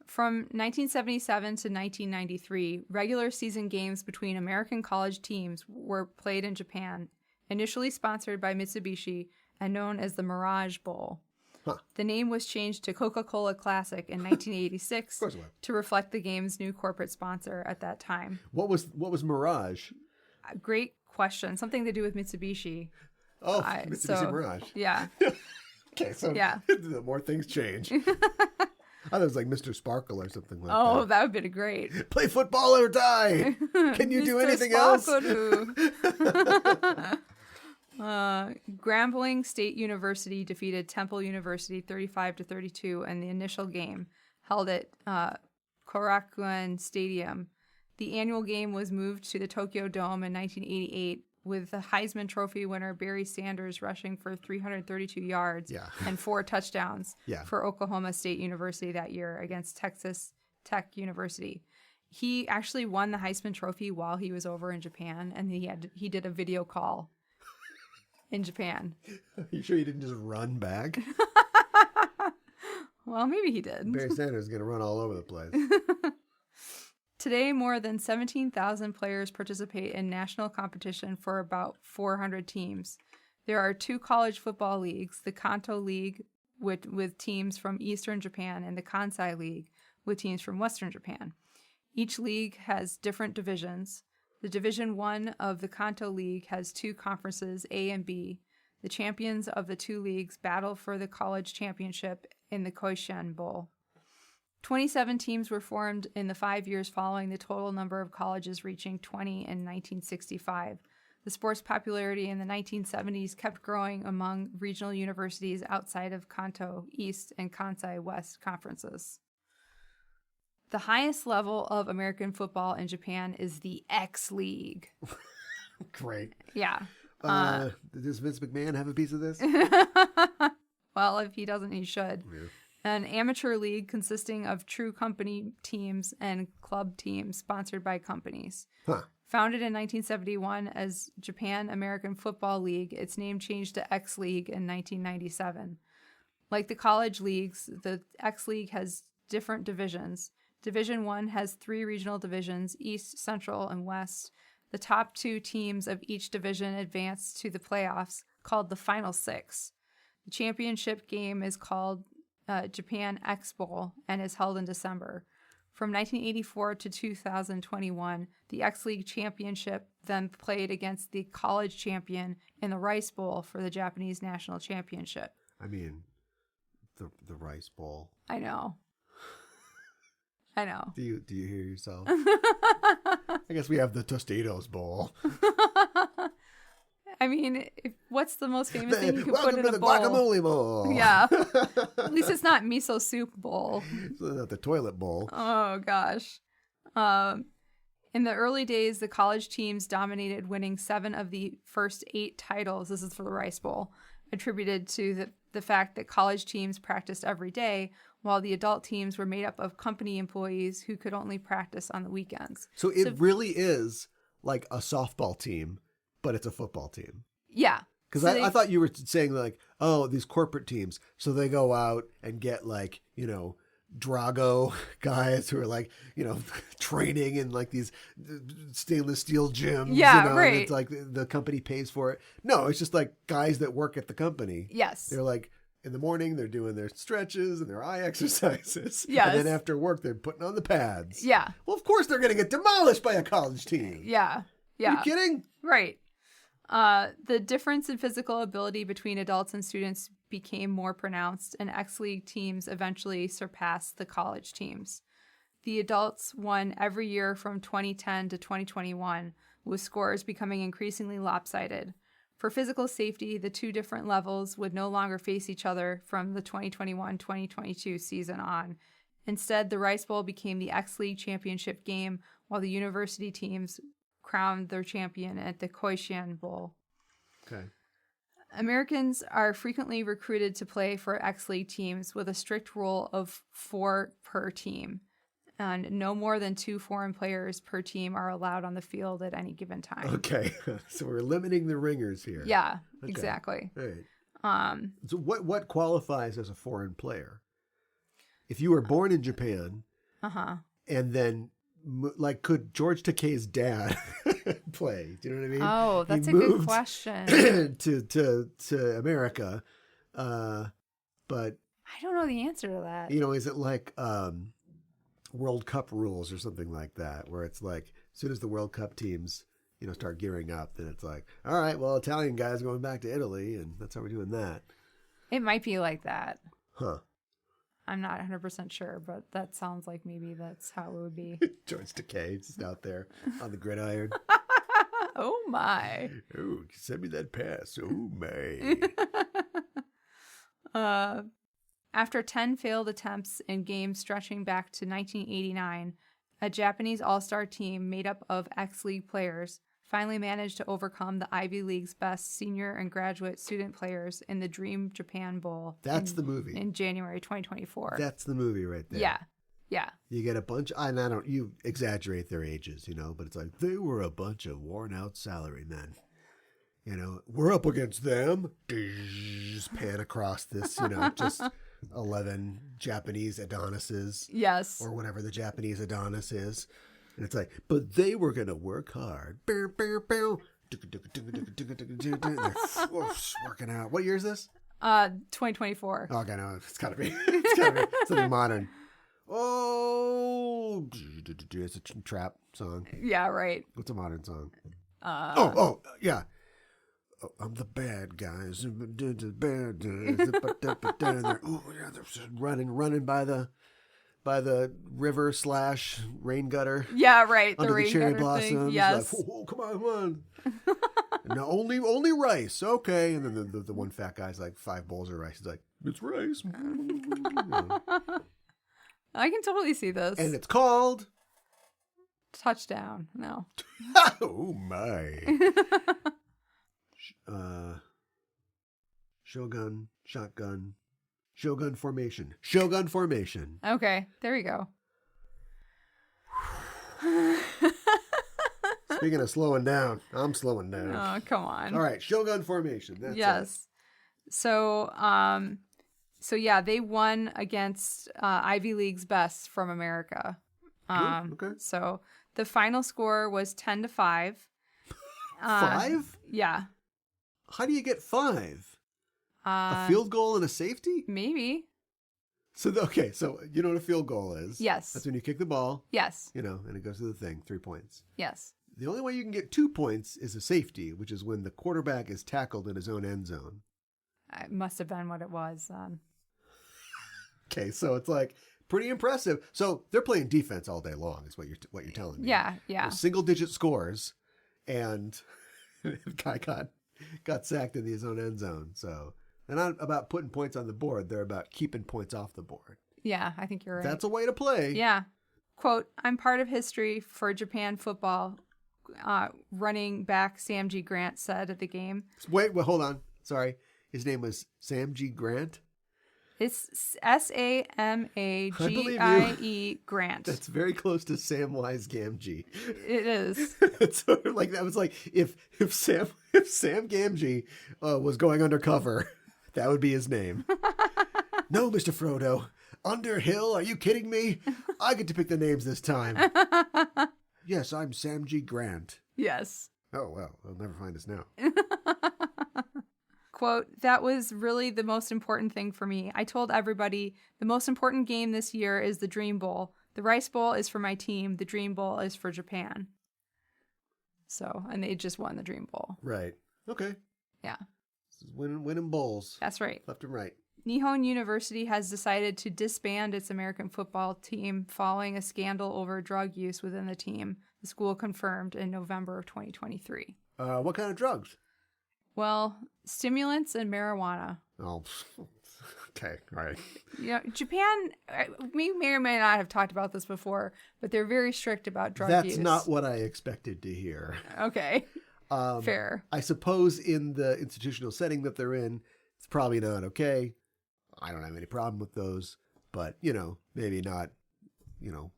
From 1977 to 1993, regular season games between American college teams were played in Japan, initially sponsored by Mitsubishi and known as the Mirage Bowl. Huh. The name was changed to Coca-Cola Classic in 1986 to reflect the game's new corporate sponsor at that time. What was Mirage? Great question. Something to do with Mitsubishi. Oh, Mitsubishi Mirage. Yeah. Okay, so yeah. The more things change. I thought it was like Mr. Sparkle or something like that. Oh, that would have been great. Play football or die. Can you do anything else? Grambling State University defeated Temple University 35-32 in the initial game, held at Korakuen Stadium. The annual game was moved to the Tokyo Dome in 1988, with the Heisman Trophy winner Barry Sanders rushing for 332 yards and 4 touchdowns for Oklahoma State University that year against Texas Tech University. He actually won the Heisman Trophy while he was over in Japan, and he did a video call in Japan. Are you sure he didn't just run back? Well, maybe he did. Barry Sanders is going to run all over the place. Today, more than 17,000 players participate in national competition for about 400 teams. There are 2 college football leagues, the Kanto League with teams from Eastern Japan and the Kansai League with teams from Western Japan. Each league has different divisions. The Division 1 of the Kanto League has 2 conferences, A and B. The champions of the 2 leagues battle for the college championship in the Koishin Bowl. 27 teams were formed in the 5 years following the total number of colleges reaching 20 in 1965. The sport's popularity in the 1970s kept growing among regional universities outside of Kanto East and Kansai West conferences. The highest level of American football in Japan is the X League. Great. Yeah. Does Vince McMahon have a piece of this? Well, if he doesn't, he should. Yeah. An amateur league consisting of true company teams and club teams sponsored by companies. Huh. Founded in 1971 as Japan American Football League, its name changed to X League in 1997. Like the college leagues, the X League has different divisions. Division 1 has 3 regional divisions, East, Central, and West. The top 2 teams of each division advance to the playoffs, called the Final 6. The championship game is called Japan X Bowl and is held in December. From 1984 to 2021, the X League Championship then played against the college champion in the Rice Bowl for the Japanese National Championship. I mean, the Rice Bowl. I know. I know. Do you hear yourself? I guess we have the Tostitos Bowl. I mean, what's the most famous thing you could put in a bowl? Welcome to the guacamole bowl. Yeah. At least it's not miso soup bowl. It's not the toilet bowl. Oh, gosh. In the early days, the college teams dominated, winning 7 of the first 8 titles. This is for the Rice Bowl, attributed to the fact that college teams practiced every day, while the adult teams were made up of company employees who could only practice on the weekends. So it really is like a softball team, but it's a football team. Yeah. Because So I thought you were saying like, oh, these corporate teams. So they go out and get like, Drago guys who are like, training in like these stainless steel gyms. Yeah, and right. it's like the company pays for it. No, it's just like guys that work at the company. Yes. They're like, in the morning, they're doing their stretches and their eye exercises. Yes. And then after work, they're putting on the pads. Yeah. Well, of course, they're going to get demolished by a college team. Yeah. Yeah. Are you kidding? Right. The difference in physical ability between adults and students became more pronounced, and X League teams eventually surpassed the college teams. The adults won every year from 2010 to 2021, with scores becoming increasingly lopsided. For physical safety, the 2 different levels would no longer face each other from the 2021-2022 season on. Instead, the Rice Bowl became the X League championship game, while the university teams crowned their champion at the Koishian Bowl. Okay. Americans are frequently recruited to play for X League teams with a strict rule of 4 per team, and no more than 2 foreign players per team are allowed on the field at any given time. Okay. So we're limiting the ringers here. Yeah, Okay. exactly. All right. So what qualifies as a foreign player? If you were born in Japan, and then could George Takei's dad play? Do you know what I mean? Oh, that's He a good moved question. to America, but I don't know the answer to that. is it like World Cup rules or something like that, where it's like as soon as the World Cup teams start gearing up, then it's like, all right, well, Italian guys going back to Italy, and that's how we're doing that. It might be like that. Huh. I'm not 100% sure, but that sounds like maybe that's how it would be. George Takei just out there on the gridiron. Oh, my. Oh, send me that pass. Oh, my. After 10 failed attempts in games stretching back to 1989, a Japanese all-star team made up of X League players finally managed to overcome the Ivy League's best senior and graduate student players in the Dream Japan Bowl. That's the movie. In January 2024. That's the movie right there. Yeah. Yeah. You get a bunch, and you exaggerate their ages, but it's like, they were a bunch of worn-out salarymen. We're up against them. Just pan across this, just 11 Japanese Adonises. Yes. Or whatever the Japanese Adonis is. And it's like, but they were going to work hard. They're working out. What year is this? 2024. Oh, okay, no, it's got to be something modern. Oh, it's a trap song. Yeah, right. What's a modern song? Yeah. Oh, I'm the bad guys. They're running by the river / rain gutter. Yeah, right. Under the cherry blossoms. Thing. Yes. Like, oh, come on. No, only rice. Okay. And then the one fat guy's like 5 bowls of rice. He's like, it's rice. I can totally see this. And it's called Touchdown. No. Oh my. Shogun, shotgun, Shogun formation. Shogun formation. Okay, there you go. Speaking of slowing down, I'm slowing down. Oh, come on. All right, Shogun formation. That's yes. it. So yeah, they won against Ivy League's best from America. Okay. So the final score was 10-5. 5? Yeah. How do you get 5? A field goal and a safety? Maybe. So you know what a field goal is? Yes. That's when you kick the ball. Yes. You know, and it goes to the thing, 3 points. Yes. The only way you can get 2 points is a safety, which is when the quarterback is tackled in his own end zone. It must have been what it was then. Okay, so it's like pretty impressive. So they're playing defense all day long, is what you're telling me. Yeah. Single digit scores, and the guy got sacked in his own end zone. So they're not about putting points on the board; they're about keeping points off the board. Yeah, I think you're right. That's a way to play. Yeah. Quote, I'm part of history for Japan football, running back Samgee Grant said at the game. Wait, hold on. Sorry. His name was Samgee Grant? It's Samagee Grant. That's very close to Samwise Gamgee. It is. It's sort of like that was like if Sam Gamgee was going undercover, that would be his name. No, Mr. Frodo. Underhill? Are you kidding me? I get to pick the names this time. Yes, I'm Samgee Grant. Yes. Oh, well, they'll never find us now. Quote, that was really the most important thing for me. I told everybody the most important game this year is the Dream Bowl. The Rice Bowl is for my team. The Dream Bowl is for Japan. So, and they just won the Dream Bowl. Right. Okay. Yeah. This is winning bowls. That's right. Left and right. Nihon University has decided to disband its American football team following a scandal over drug use within the team. The school confirmed in November of 2023. What kind of drugs? Well, stimulants and marijuana. Oh, okay. All right. You know, Japan, we may or may not have talked about this before, but they're very strict about drug use. That's not what I expected to hear. Okay. Fair. I suppose in the institutional setting that they're in, it's probably not okay. I don't have any problem with those, but, maybe not,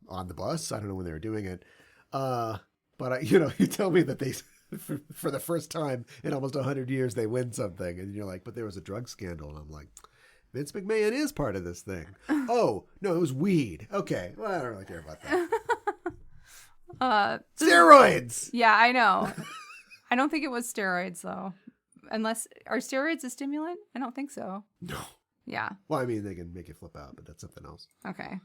on the bus. I don't know when they were doing it. But, you tell me that they, for the first time in almost 100 years, they win something. And you're like, but there was a drug scandal. And I'm like, Vince McMahon is part of this thing. Oh, no, it was weed. Okay. Well, I don't really care about that. Steroids! Yeah, I know. I don't think it was steroids, though. Are steroids a stimulant? I don't think so. No. Yeah. Well, I mean, they can make you flip out, but that's something else. Okay.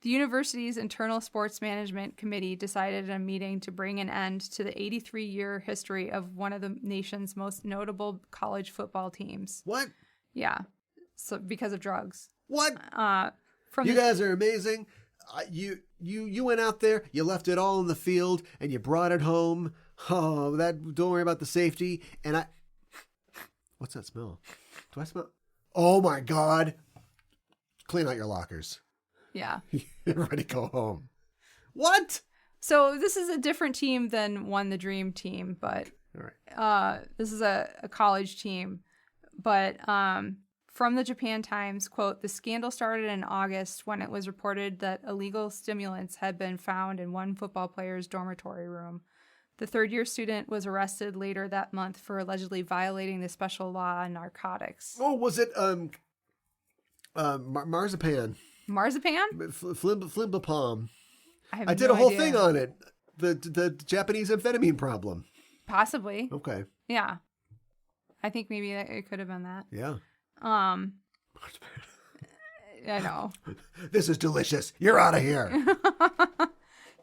The university's internal sports management committee decided in a meeting to bring an end to the 83-year history of one of the nation's most notable college football teams. What? Yeah. So because of drugs. What? You guys are amazing. You went out there, you left it all in the field, and you brought it home. Oh, don't worry about the safety. And what's that smell? Do I smell? Oh my God. Clean out your lockers. Yeah. Everybody go home. What? So this is a different team than won the Dream Team, but all right. This is a college team. But from the Japan Times, quote, the scandal started in August when it was reported that illegal stimulants had been found in one football player's dormitory room. The third-year student was arrested later that month for allegedly violating the special law on narcotics. Oh, was it marzipan? Marzipan? Flimbapalm. I did a whole thing on it. The Japanese amphetamine problem. Possibly. Okay. Yeah. I think maybe it could have been that. Yeah. I know. This is delicious. You're out of here.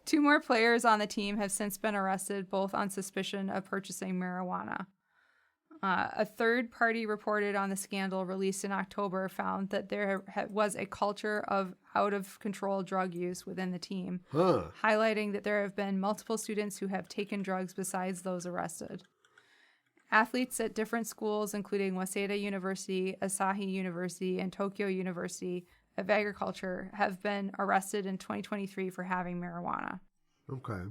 2 more players on the team have since been arrested, both on suspicion of purchasing marijuana. A third party reported on the scandal released in October found that there was a culture of out-of-control drug use within the team, highlighting that there have been multiple students who have taken drugs besides those arrested. Athletes at different schools, including Waseda University, Asahi University, and Tokyo University of Agriculture, have been arrested in 2023 for having marijuana. Okay.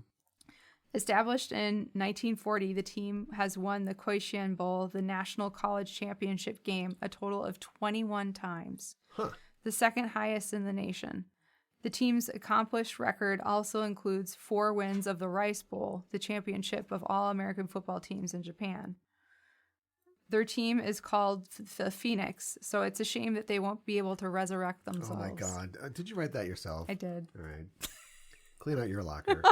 Established in 1940, the team has won the Koishin Bowl, the national college championship game, a total of 21 times, the second highest in the nation. The team's accomplished record also includes 4 wins of the Rice Bowl, the championship of all American football teams in Japan. Their team is called the Phoenix, so it's a shame that they won't be able to resurrect themselves. Oh my God. Did you write that yourself? I did. All right. Clean out your locker.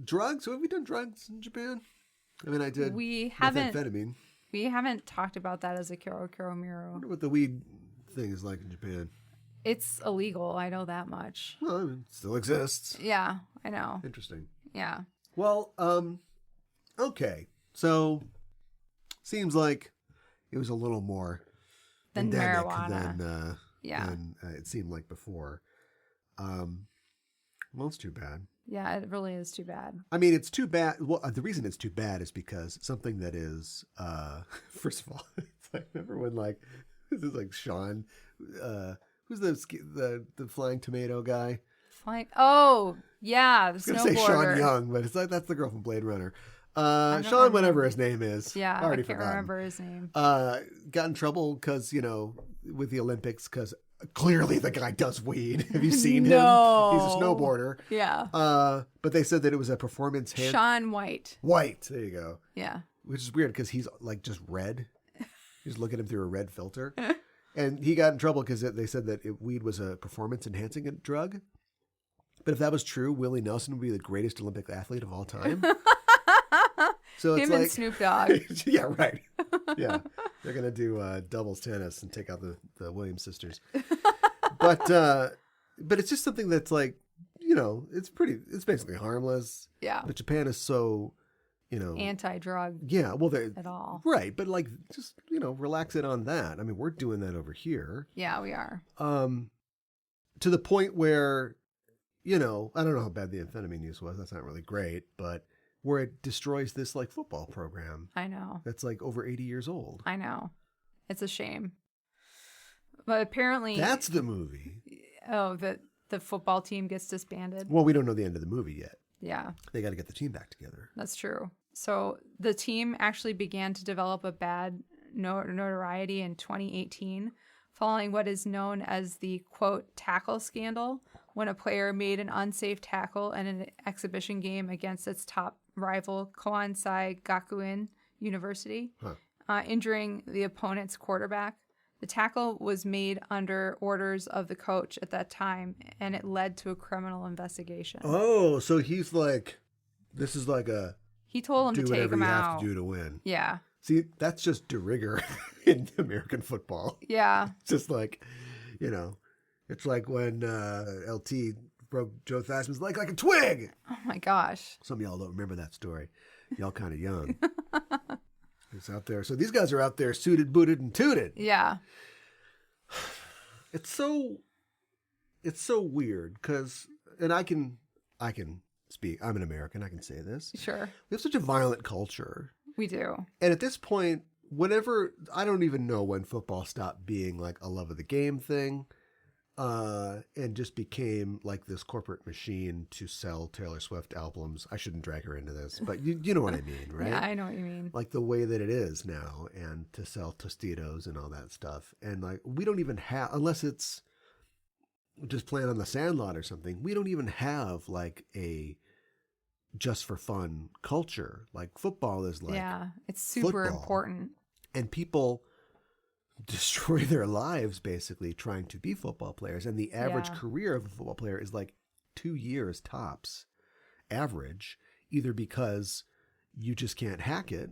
Drugs? Have we done drugs in Japan? I mean, I did. We haven't. Methamphetamine. We haven't talked about that as a Kuro I Miru. wonder what the weed thing is like in Japan. It's illegal. I know that much. Well, I mean, it still exists. Yeah, I know. Interesting. Yeah. Well, okay. So, seems like it was a little more Than endemic marijuana. than it seemed like before. Well, it's too bad. Yeah, it really is too bad. I mean, it's too bad. Well, the reason it's too bad is because something that is, first of all, it's like, remember when like, this is like Sean, who's the flying tomato guy? Oh, yeah, the I was going to say Sean snowboarder. Young, but it's like, that's the girl from Blade Runner. don't Sean, remember. whatever his name is. Yeah, I already I can't forgotten. remember his name. Got in trouble because, with the Olympics, because clearly the guy does weed. Have you seen him? He's a snowboarder. Yeah. But they said that it was a performance hand. Sean White. White. There you go. Yeah. Which is weird because he's like just red. You just look at him through a red filter. And he got in trouble because they said that weed was a performance enhancing drug. But if that was true, Willie Nelson would be the greatest Olympic athlete of all time. So it's Him like, and Snoop Dogg. Yeah, right. Yeah. They're going to do doubles tennis and take out the Williams sisters. But it's just something that's like, it's basically harmless. Yeah. But Japan is so, Anti-drug. Yeah, well, at all. Right, but like, just, relax it on that. I mean, we're doing that over here. Yeah, we are. To the point where, I don't know how bad the amphetamine use was. That's not really great, but where it destroys this like football program. I know. That's like over 80 years old. I know. It's a shame. But apparently... That's the movie. Oh, the football team gets disbanded? Well, we don't know the end of the movie yet. Yeah. They got to get the team back together. That's true. So the team actually began to develop a bad notoriety in 2018, following what is known as the, quote, tackle scandal, when a player made an unsafe tackle in an exhibition game against its top rival, Kansai Gakuen University, injuring the opponent's quarterback. The tackle was made under orders of the coach at that time, and it led to a criminal investigation. Oh, so he's like, this is like a... He told him to take him out. Do whatever you have to do to win. Yeah. See, that's just de rigueur in American football. Yeah. It's just like, it's like when LT broke Joe Theismann's leg like a twig. Oh my gosh. Some of y'all don't remember that story. Y'all kind of young. It's out there. So these guys are out there suited, booted, and tooted. Yeah. It's so weird because, and I can speak. I'm an American. I can say this. Sure. We have such a violent culture. We do. And at this point, I don't even know when football stopped being like a love of the game thing, and just became like this corporate machine to sell Taylor Swift albums. I shouldn't drag her into this, but you know what I mean, right? Yeah, I know what you mean. Like the way that it is now, and to sell Tostitos and all that stuff. And like, we don't even have, unless it's just playing on the Sandlot or something, we don't even have like a just for fun culture. Like football is like, yeah, it's super football. Important. And people destroy their lives basically trying to be football players. And the average career of a football player is like 2 years tops average, either because you just can't hack it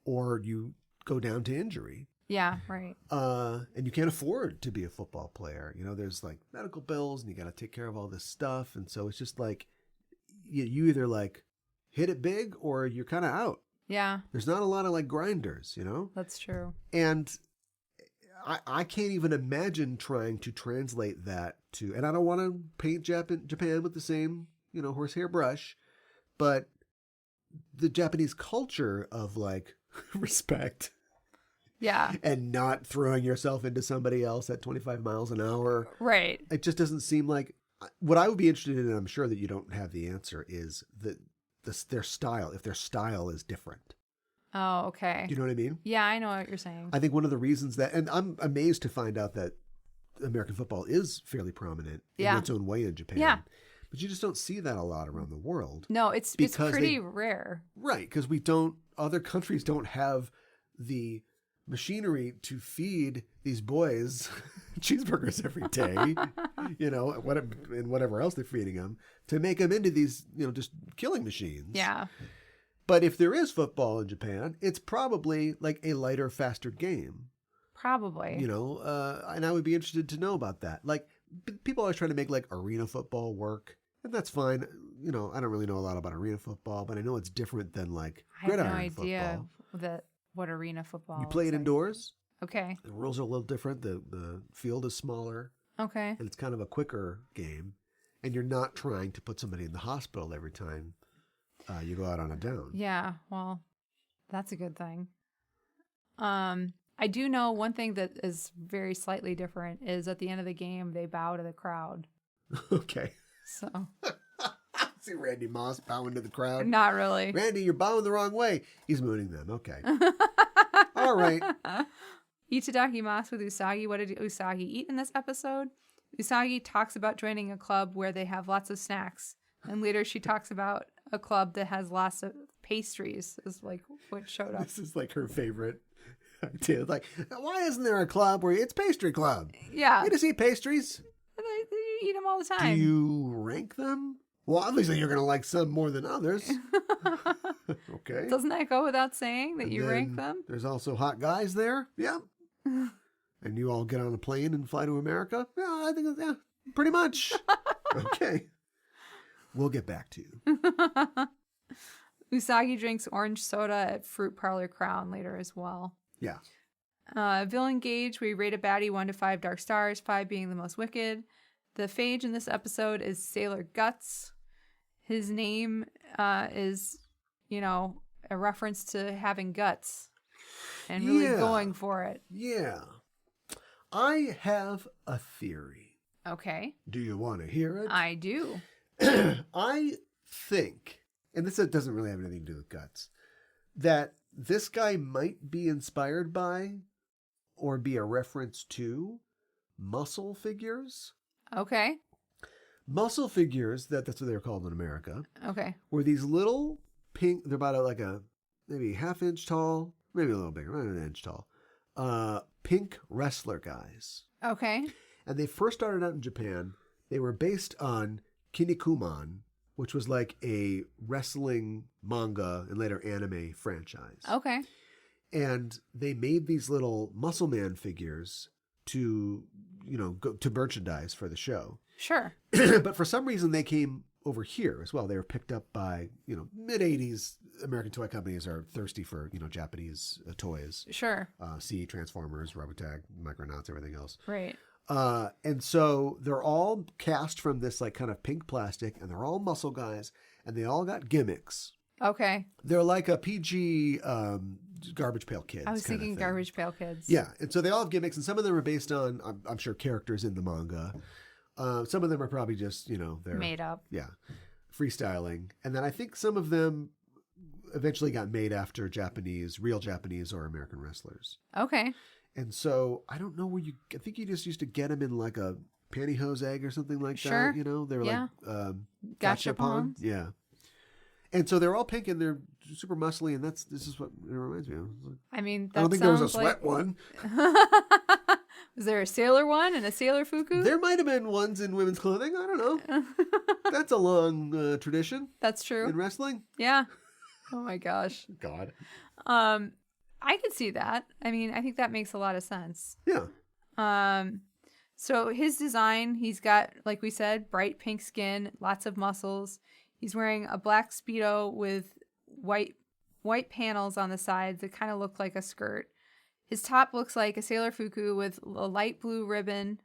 or you go down to injury. Yeah, right. And you can't afford to be a football player. There's like medical bills and you got to take care of all this stuff. And so it's just like, you either like hit it big or you're kind of out. Yeah. There's not a lot of like grinders, That's true. And I can't even imagine trying to translate that to, and I don't want to paint Japan with the same, horsehair brush, but the Japanese culture of like respect. Yeah. And not throwing yourself into somebody else at 25 miles an hour. Right. It just doesn't seem like, what I would be interested in, and I'm sure that you don't have the answer, is their style, if their style is different. Oh, okay. Do you know what I mean? Yeah, I know what you're saying. I think one of the reasons that, and I'm amazed to find out that American football is fairly prominent in its own way in Japan. Yeah. But you just don't see that a lot around the world. No, it's pretty rare. Right, because other countries don't have the machinery to feed these boys cheeseburgers every day, and whatever else they're feeding them, to make them into these, just killing machines. Yeah. But if there is football in Japan, it's probably like a lighter, faster game. Probably. You know, and I would be interested to know about that. Like, people always try to make like arena football work, and that's fine. You know, I don't really know a lot about arena football, but I know it's different than like gridiron I have no idea football. what arena football You play it indoors. Okay. The rules are a little different. The field is smaller. Okay. And it's kind of a quicker game. And you're not trying to put somebody in the hospital every time you go out on a down. Yeah, well, that's a good thing. I do know one thing that is very slightly different is at the end of the game, they bow to the crowd. Okay. So. See Randy Moss bowing to the crowd? Not really. Randy, you're bowing the wrong way. He's mooning them. Okay. All right. Itadakimasu with Usagi. What did Usagi eat in this episode? Usagi talks about joining a club where they have lots of snacks. And later she talks about a club that has lots of pastries, is like what showed up. This is like her favorite idea. Like, why isn't there a club where it's pastry club? Yeah. You just eat pastries? They eat them all the time. Do you rank them? Well, obviously you're going to like some more than others. Okay. Doesn't that go without saying that And you then rank them? There's also hot guys there. Yeah. And you all get on a plane and fly to America? Yeah, I think, yeah, pretty much. Okay. We'll get back to you. Usagi drinks orange soda at Fruit Parlor Crown later as well. Yeah. Villain Gauge, we rate a baddie 1 to 5 dark stars, 5 being the most wicked. The phage in this episode is Sailor Guts. His name is, you know, a reference to having guts and really going for it. Yeah. I have a theory. Okay. Do you want to hear it? I do. I think, and this doesn't really have anything to do with guts, that this guy might be inspired by or be a reference to muscle figures. Okay. Muscle figures, that's what they were called in America. Okay. Were these little pink, they're about like a maybe half-inch tall, maybe a little bigger, not an inch tall, pink wrestler guys. Okay. And they first started out in Japan. They were based on Kinnikuman, which was like a wrestling manga and later anime franchise. Okay. And they made these little muscle man figures to, you know, go to merchandise for the show. Sure. But for some reason they came over here as well. They were picked up by, you know, mid-'80s American toy companies are thirsty for, you know, Japanese toys. Sure. See Transformers, Robotech, Micronauts, everything else. Right. And so they're all cast from this like kind of pink plastic, and they're all muscle guys, and they all got gimmicks. Okay. They're like a PG Garbage Pail Kids. I was thinking Garbage Pail Kids. Yeah, and so they all have gimmicks, and some of them are based on, I'm sure, characters in the manga. Some of them are probably just, you know, they're made up. Yeah, freestyling, and then I think some of them eventually got made after real Japanese or American wrestlers. Okay. And so I don't know where I think you just used to get them in like a pantyhose egg or something like that. You know, they were like gachapon. Yeah. And so they're all pink and they're super muscly, and this is what it reminds me of. I mean, I don't think there was a sweat one. Was there a sailor one and a sailor fuku? There might have been ones in women's clothing. I don't know. That's a long tradition. That's true. In wrestling. Yeah. Oh my gosh. God. I could see that. I mean, I think that makes a lot of sense. Yeah. So his design, he's got, like we said, bright pink skin, lots of muscles. He's wearing a black Speedo with white panels on the sides that kind of look like a skirt. His top looks like a sailor fuku with a light blue ribbon,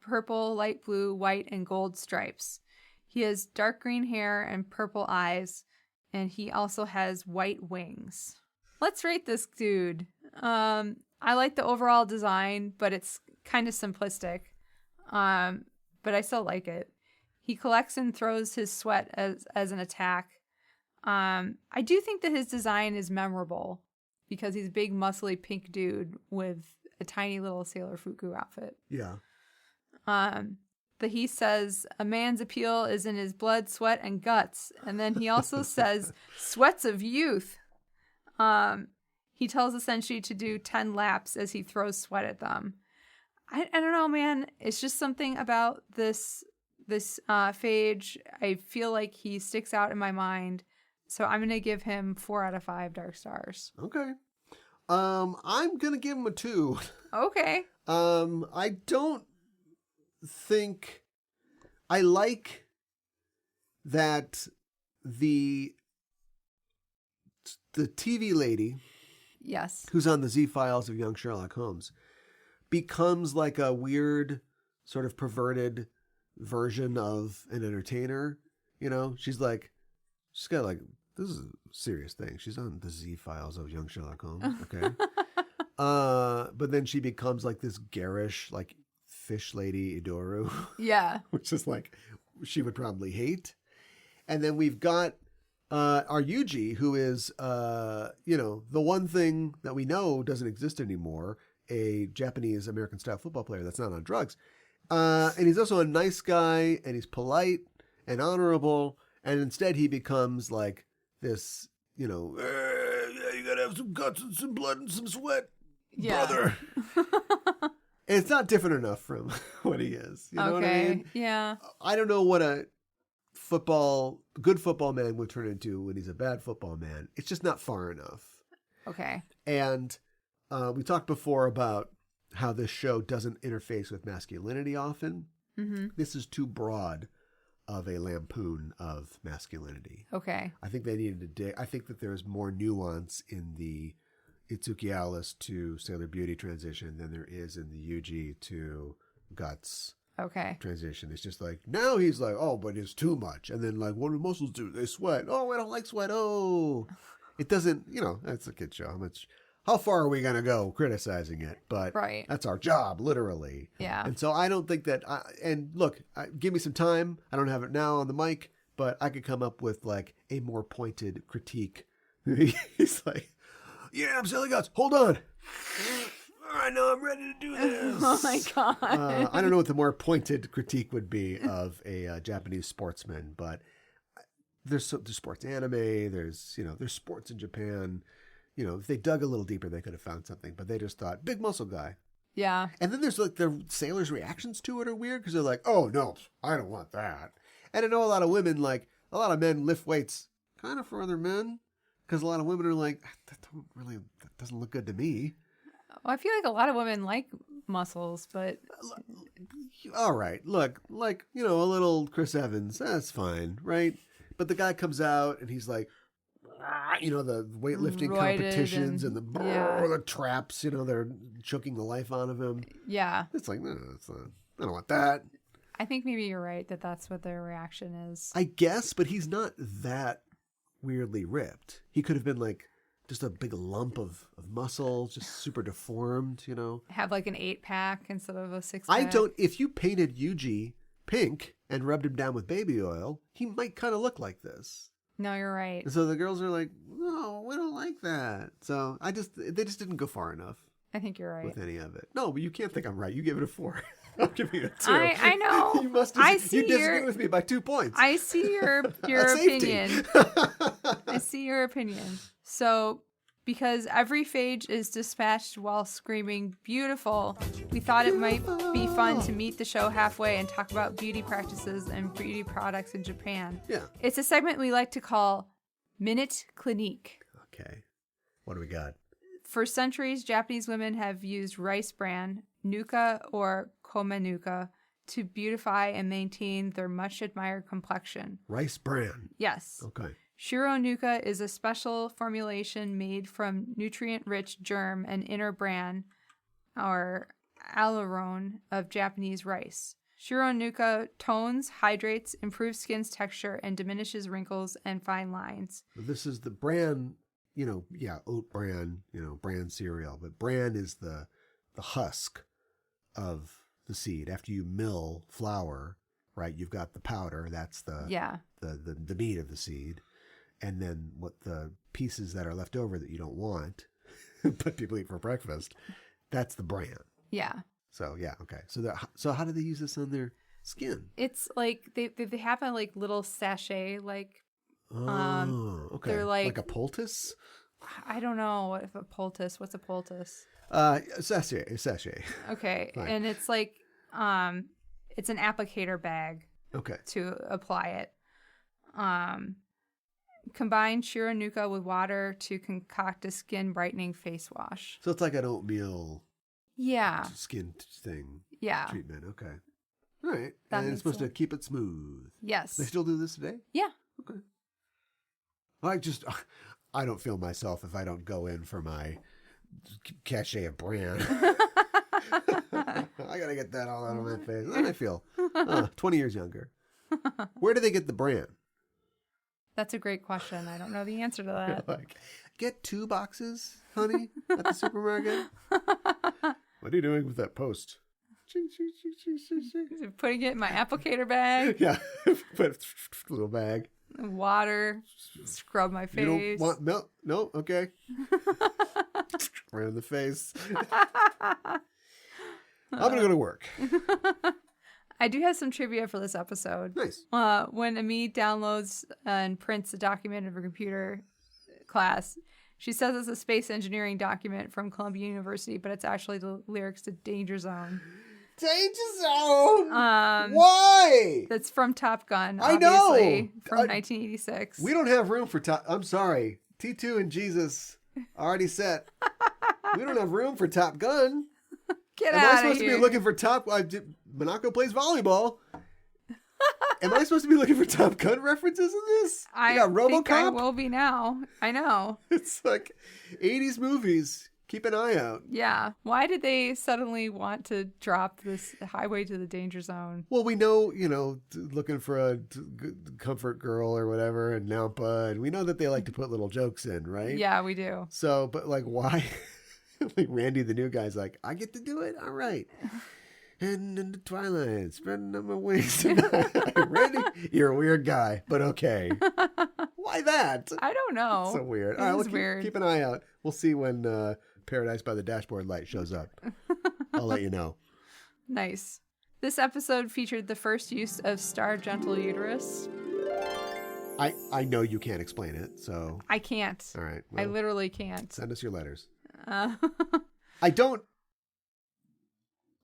purple, light blue, white, and gold stripes. He has dark green hair and purple eyes, and he also has white wings. Let's rate this dude. I like the overall design, but it's kind of simplistic. But I still like it. He collects and throws his sweat as an attack. I do think that his design is memorable because he's a big, muscly pink dude with a tiny little Sailor Fuku outfit. Yeah. But he says a man's appeal is in his blood, sweat, and guts. And then he also says sweats of youth. He tells the Senshi to do 10 laps as he throws sweat at them. I don't know, man. It's just something about this phage. I feel like he sticks out in my mind So I'm going to give him 4 out of 5 dark stars. Okay. I'm going to give him a 2. Okay. I don't think I like that the TV lady, Yes. who's on the Z-Files of Young Sherlock Holmes, becomes like a weird sort of perverted version of an entertainer. You know, she's got like, this is a serious thing. She's on the Z-Files of Young Sherlock Holmes. Okay. But then she becomes like this garish, like fish lady Idoru. Yeah. Which is like, she would probably hate. And then we've got our Yuji, who is, the one thing that we know doesn't exist anymore, a Japanese American style football player that's not on drugs. And he's also a nice guy, and he's polite and honorable. And instead he becomes like this, yeah, you gotta have some guts and some blood and some sweat, brother. And it's not different enough from what he is. You know what I mean? Yeah. I don't know what a good football man would turn into when he's a bad football man. It's just not far enough. Okay. And we talked before about how this show doesn't interface with masculinity often. Mm-hmm. This is too broad of a lampoon of masculinity. Okay. I think they needed to dig. I think that there's more nuance in the Itsuki Alice to Sailor Beauty transition than there is in the Yuji to Guts transition. It's just like, now he's like, oh, but it's too much. And then like, what do muscles do? They sweat. Oh, I don't like sweat. Oh, it doesn't, that's a kid show. How far are we going to go criticizing it? But that's our job, literally. Yeah. And so I don't think that, and look, give me some time. I don't have it now on the mic, but I could come up with like a more pointed critique. He's like, yeah, I'm selling guts. Hold on. All right, now I'm ready to do this. Oh my God. I don't know what the more pointed critique would be of a Japanese sportsman, but there's sports anime. There's sports in Japan. If they dug a little deeper, they could have found something, but they just thought big muscle guy. Yeah. And then there's like the sailors' reactions to it are weird because they're like, oh no, I don't want that. And I know a lot of women, like a lot of men lift weights kind of for other men because a lot of women are like, that doesn't look good to me. Well, I feel like a lot of women like muscles, but all right, look, like, a little Chris Evans, that's fine, right? But the guy comes out and he's like, the weightlifting competitions and the traps, they're choking the life out of him. Yeah. It's like, no, I don't want that. I think maybe you're right that that's what their reaction is. I guess, but he's not that weirdly ripped. He could have been like just a big lump of muscle, just super deformed, Have like an 8-pack instead of a 6-pack. If you painted Yuji pink and rubbed him down with baby oil, he might kind of look like this. No, you're right. And so the girls are like, no, we don't like that. So they just didn't go far enough. I think you're right. With any of it. No, but you can't think I'm right. You give it a 4. I'm giving it a 2. I know. You must you disagree with me by 2 points. I see your opinion. I see your opinion. So, because every phage is dispatched while screaming beautiful, we thought it might be fun to meet the show halfway and talk about beauty practices and beauty products in Japan. Yeah. It's a segment we like to call Minute Clinique. Okay. What do we got? For centuries, Japanese women have used rice bran, nuka or komenuka, to beautify and maintain their much admired complexion. Rice bran? Yes. Okay. Shiro nuka is a special formulation made from nutrient-rich germ and inner bran, or aileron, of Japanese rice. Shiro nuka tones, hydrates, improves skin's texture, and diminishes wrinkles and fine lines. This is the bran, oat bran, bran cereal. But bran is the husk of the seed. After you mill flour, right, you've got the powder. That's the meat of the seed. And then what the pieces that are left over that you don't want, but people eat for breakfast, that's the bran. Yeah. So, yeah, okay. So how do they use this on their skin? It's like they have a like little sachet, like okay. They're like a poultice? I don't know if a poultice. What's a poultice? Sachet. Okay. Fine. And it's like it's an applicator bag. Okay. To apply it. Combine Shiranuka with water to concoct a skin brightening face wash. So it's like an oatmeal skin thing. Yeah. Treatment. Okay. All right. That and it's makes supposed to sense. keep it smooth. Yes. They still do this today? Yeah. Okay. I don't feel myself if I don't go in for my cachet of brand. I gotta get that all out of my face. Then I feel 20 years younger. Where do they get the brand? That's a great question. I don't know the answer to that. Like, get 2 boxes, honey, at the supermarket. What are you doing with that post? Putting it in my applicator bag. Yeah, put a little bag. Water, scrub my face. You don't want milk? No, okay. Right in the face. I'm gonna go to work. I do have some trivia for this episode. Nice. When Ami downloads and prints a document of her computer class, she says it's a space engineering document from Columbia University, but it's actually the lyrics to Danger Zone. Danger Zone! Why? That's from Top Gun, I know! obviously, from 1986. We don't have room for I'm sorry. T2 and Jesus already set. We don't have room for Top Gun. Get Am out I of supposed here. to be looking for Monaco plays volleyball. Am I supposed to be looking for Top Gun references in this? I got RoboCop. think I will be now. I know. It's like 80s movies. Keep an eye out. Yeah. Why did they suddenly want to drop this highway to the danger zone? Well, we know, looking for a comfort girl or whatever, and Nampa, and we know that they like to put little jokes in, right? Yeah, we do. So, but like, why? Like Randy, the new guy's like, I get to do it? All right. And in the twilight, spreading my wings tonight. Randy, you're a weird guy, but okay. Why that? I don't know. It's so weird. It All right, is weird. Keep an eye out. We'll see when Paradise by the Dashboard Light shows up. I'll let you know. Nice. This episode featured the first use of star gentle uterus. I know you can't explain it, so. I can't. All right. I literally can't. Send us your letters. I don't.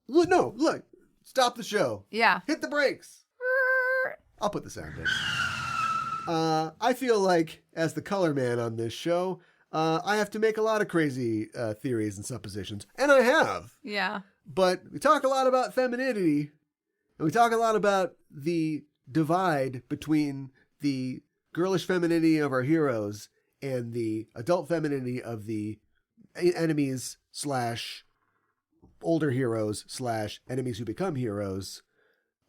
Look. Stop the show. Yeah. Hit the brakes. I'll put the sound in. I feel like, as the color man on this show, I have to make a lot of crazy theories and suppositions. And I have. Yeah. But we talk a lot about femininity. And we talk a lot about the divide between the girlish femininity of our heroes and the adult femininity of the enemies / older heroes / enemies who become heroes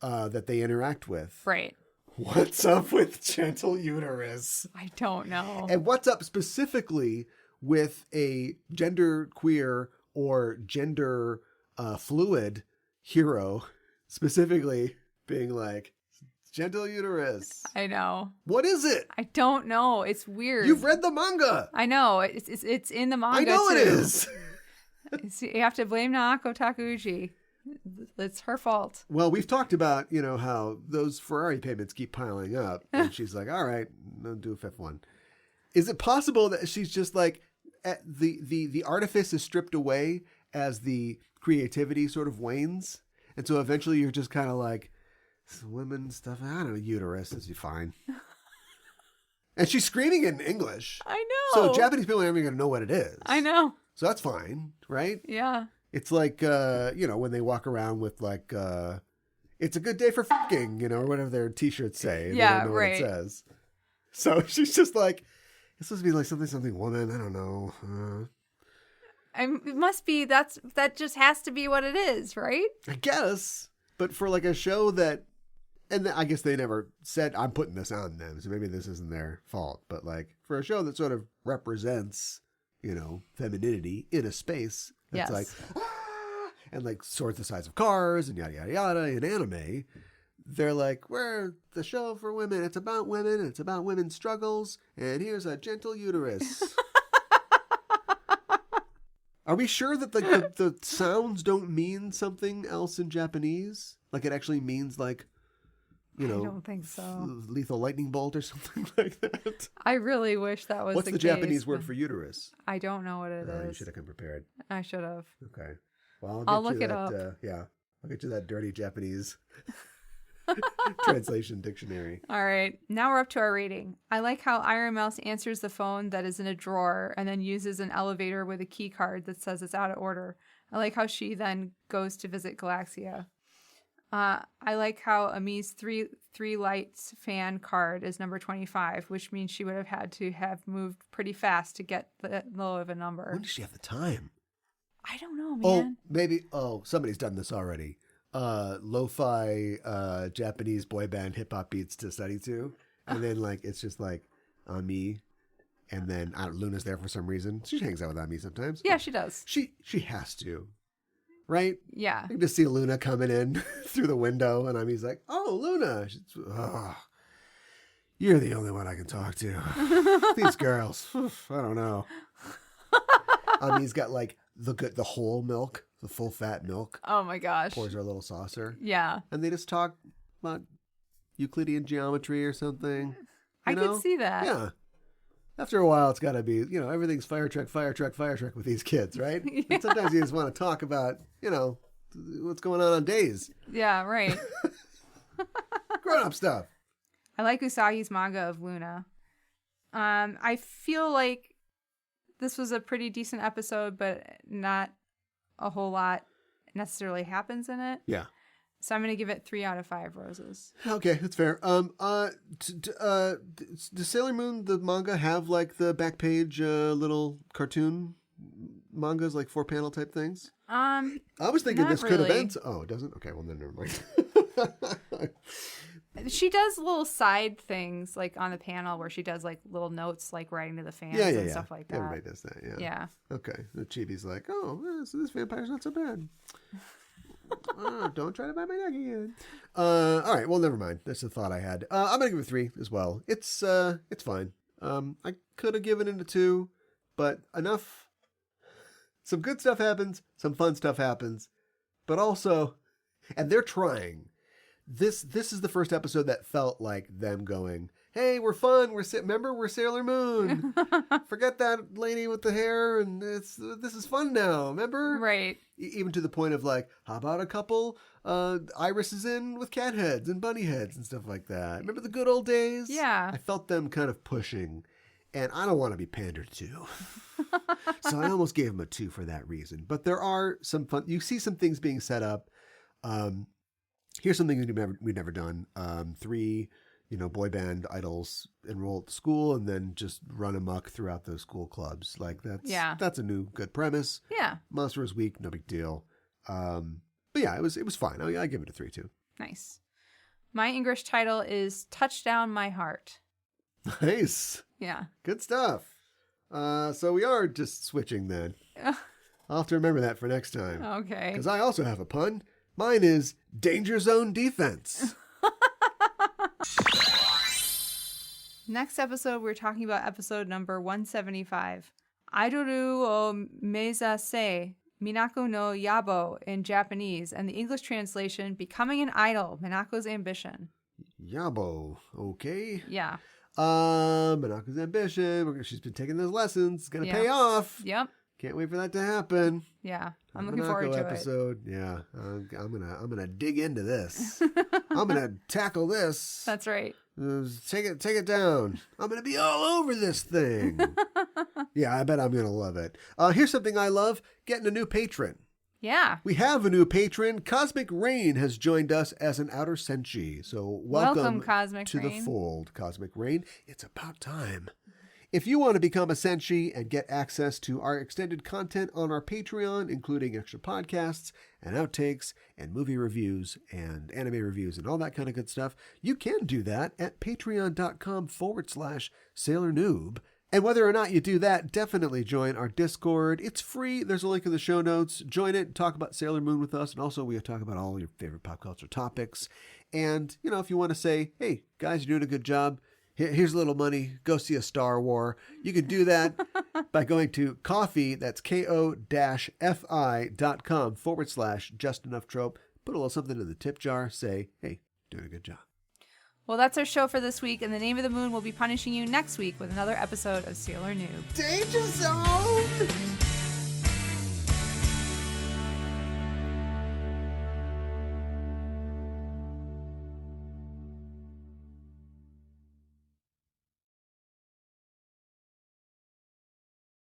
that they interact with. Right. What's up with gentle uterus? I don't know. And what's up specifically with a gender queer or gender fluid hero specifically being like, gentle uterus? I know. What is it? I don't know. It's weird. You've read the manga. I know. It's in the manga. I know too. it is. You have to blame Naoko Takeuchi. It's her fault. Well, we've talked about, how those Ferrari payments keep piling up. And she's like, all right, I'll do a 5th one. Is it possible that she's just like, the artifice is stripped away as the creativity sort of wanes? And so eventually you're just kind of like, women stuff, I don't know, uterus is fine. And she's screaming in English. I know. So Japanese people are never going to know what it is. I know. So that's fine, right? Yeah. It's like, when they walk around with like, it's a good day for fucking, or whatever their t-shirts say. Yeah, they don't know right. what it says. So she's just like, it's supposed to be like something woman. I don't know. It must be, that just has to be what it is, right? I guess. But for like a show that, and I guess they never said, I'm putting this on them, so maybe this isn't their fault. But like for a show that sort of represents, femininity in a space that's like, and like swords the size of cars and yada, yada, yada in anime, they're like, we're the show for women. It's about women. And it's about women's struggles. And here's a gentle uterus. Are we sure that the sounds don't mean something else in Japanese? Like it actually means like, I don't think so. Lethal lightning bolt or something like that? I really wish that was What's the case, Japanese word but for uterus? I don't know what it You is. should have come prepared. I should have. Okay. Well, I'll get look you it that, up. I'll get you that dirty Japanese Translation dictionary. All right. Now we're up to our rating. I like how Iron Mouse answers the phone that is in a drawer and then uses an elevator with a key card that says it's out of order. I like how she then goes to visit Galaxia. I like how Ami's three lights fan card is number 25, which means she would have had to have moved pretty fast to get the low of a number. When does she have the time? I don't know, man. Oh, maybe. Oh, somebody's done this already. Lo-fi Japanese boy band hip hop beats to study to, and then like it's just like Ami, and then Luna's there for some reason. She hangs out with Ami sometimes. Yeah, she does. She has to. Right? Yeah. I can just see Luna coming in through the window, and Ami's like, "Oh, Luna, you're the only one I can talk to. These girls, I don't know." Ami's got like the whole milk, the full fat milk. Oh my gosh! Pours her a little saucer. Yeah. And they just talk about Euclidean geometry or something. I could see that. Yeah. After a while, it's got to be, everything's fire truck with these kids, right? Yeah. And sometimes you just want to talk about, what's going on days. Yeah, right. Grown-up stuff. I like Usagi's manga of Luna. I feel like this was a pretty decent episode, but not a whole lot necessarily happens in it. Yeah. So I'm going to give it 3 out of 5 roses. Okay, that's fair. Does Sailor Moon, the manga, have like the back page little cartoon mangas, like 4-panel type things? I was thinking this could have been. Oh, it doesn't? Okay, well then never mind. She does little side things like on the panel where she does like little notes like writing to the fans and stuff like that. Everybody does that, yeah. Yeah. Okay. The Chibi's like, so this vampire's not so bad. Don't try to bite my neck again. All right, well, never mind. That's the thought I had. I'm gonna give it 3 as well. It's fine. I could have given it a 2, but enough. Some good stuff happens. Some fun stuff happens, but also, and they're trying. This is the first episode that felt like them going, "Hey, we're fun. Remember, we're Sailor Moon. Forget that lady with the hair, and this is fun now. Remember?" Right. Even to the point of like, how about a couple irises in with cat heads and bunny heads and stuff like that. Remember the good old days? Yeah. I felt them kind of pushing, and I don't want to be pandered to. So I almost gave them a 2 for that reason. But there are some fun. You see some things being set up. Here's something we've never done. 3, boy band idols enroll at the school and then just run amok throughout those school clubs. Like that's a new good premise. Yeah. Monster is weak, no big deal. But yeah, it was fine. I give it a 3 too. Nice. My English title is Touchdown My Heart. Nice. Yeah. Good stuff. So we are just switching then. I'll have to remember that for next time. Okay. Because I also have a pun. Mine is Danger Zone Defense. Next episode, we're talking about episode number 175. Idoru o Menace, Minako no Yabo in Japanese, and the English translation, Becoming an Idol, Minako's Ambition. Yabo, okay. Yeah. Minako's Ambition. She's been taking those lessons. It's going to pay off. Yep. Can't wait for that to happen. Yeah, I'm looking forward to episode. Yeah, I'm gonna dig into this. I'm gonna tackle this. That's right. Take it down. I'm gonna be all over this thing. Yeah, I bet I'm gonna love it. Here's something I love: getting a new patron. Yeah. We have a new patron. Cosmic Rain has joined us as an outer Senshi. So welcome Cosmic to Rain. the fold, Cosmic Rain. It's about time. If you want to become a Senshi and get access to our extended content on our Patreon, including extra podcasts and outtakes and movie reviews and anime reviews and all that kind of good stuff, you can do that at patreon.com/Sailor Noob. And whether or not you do that, definitely join our Discord. It's free. There's a link in the show notes. Join it. Talk about Sailor Moon with us. And also we talk about all your favorite pop culture topics. And, if you want to say, hey, guys, you're doing a good job. Here's a little money. Go see a Star War. You can do that by going to coffee. That's ko-fi.com/JustEnoughTrope. Put a little something in the tip jar. Say, hey, doing a good job. Well, that's our show for this week, and the Name of the Moon will be punishing you next week with another episode of Sailor Noob. Danger Zone!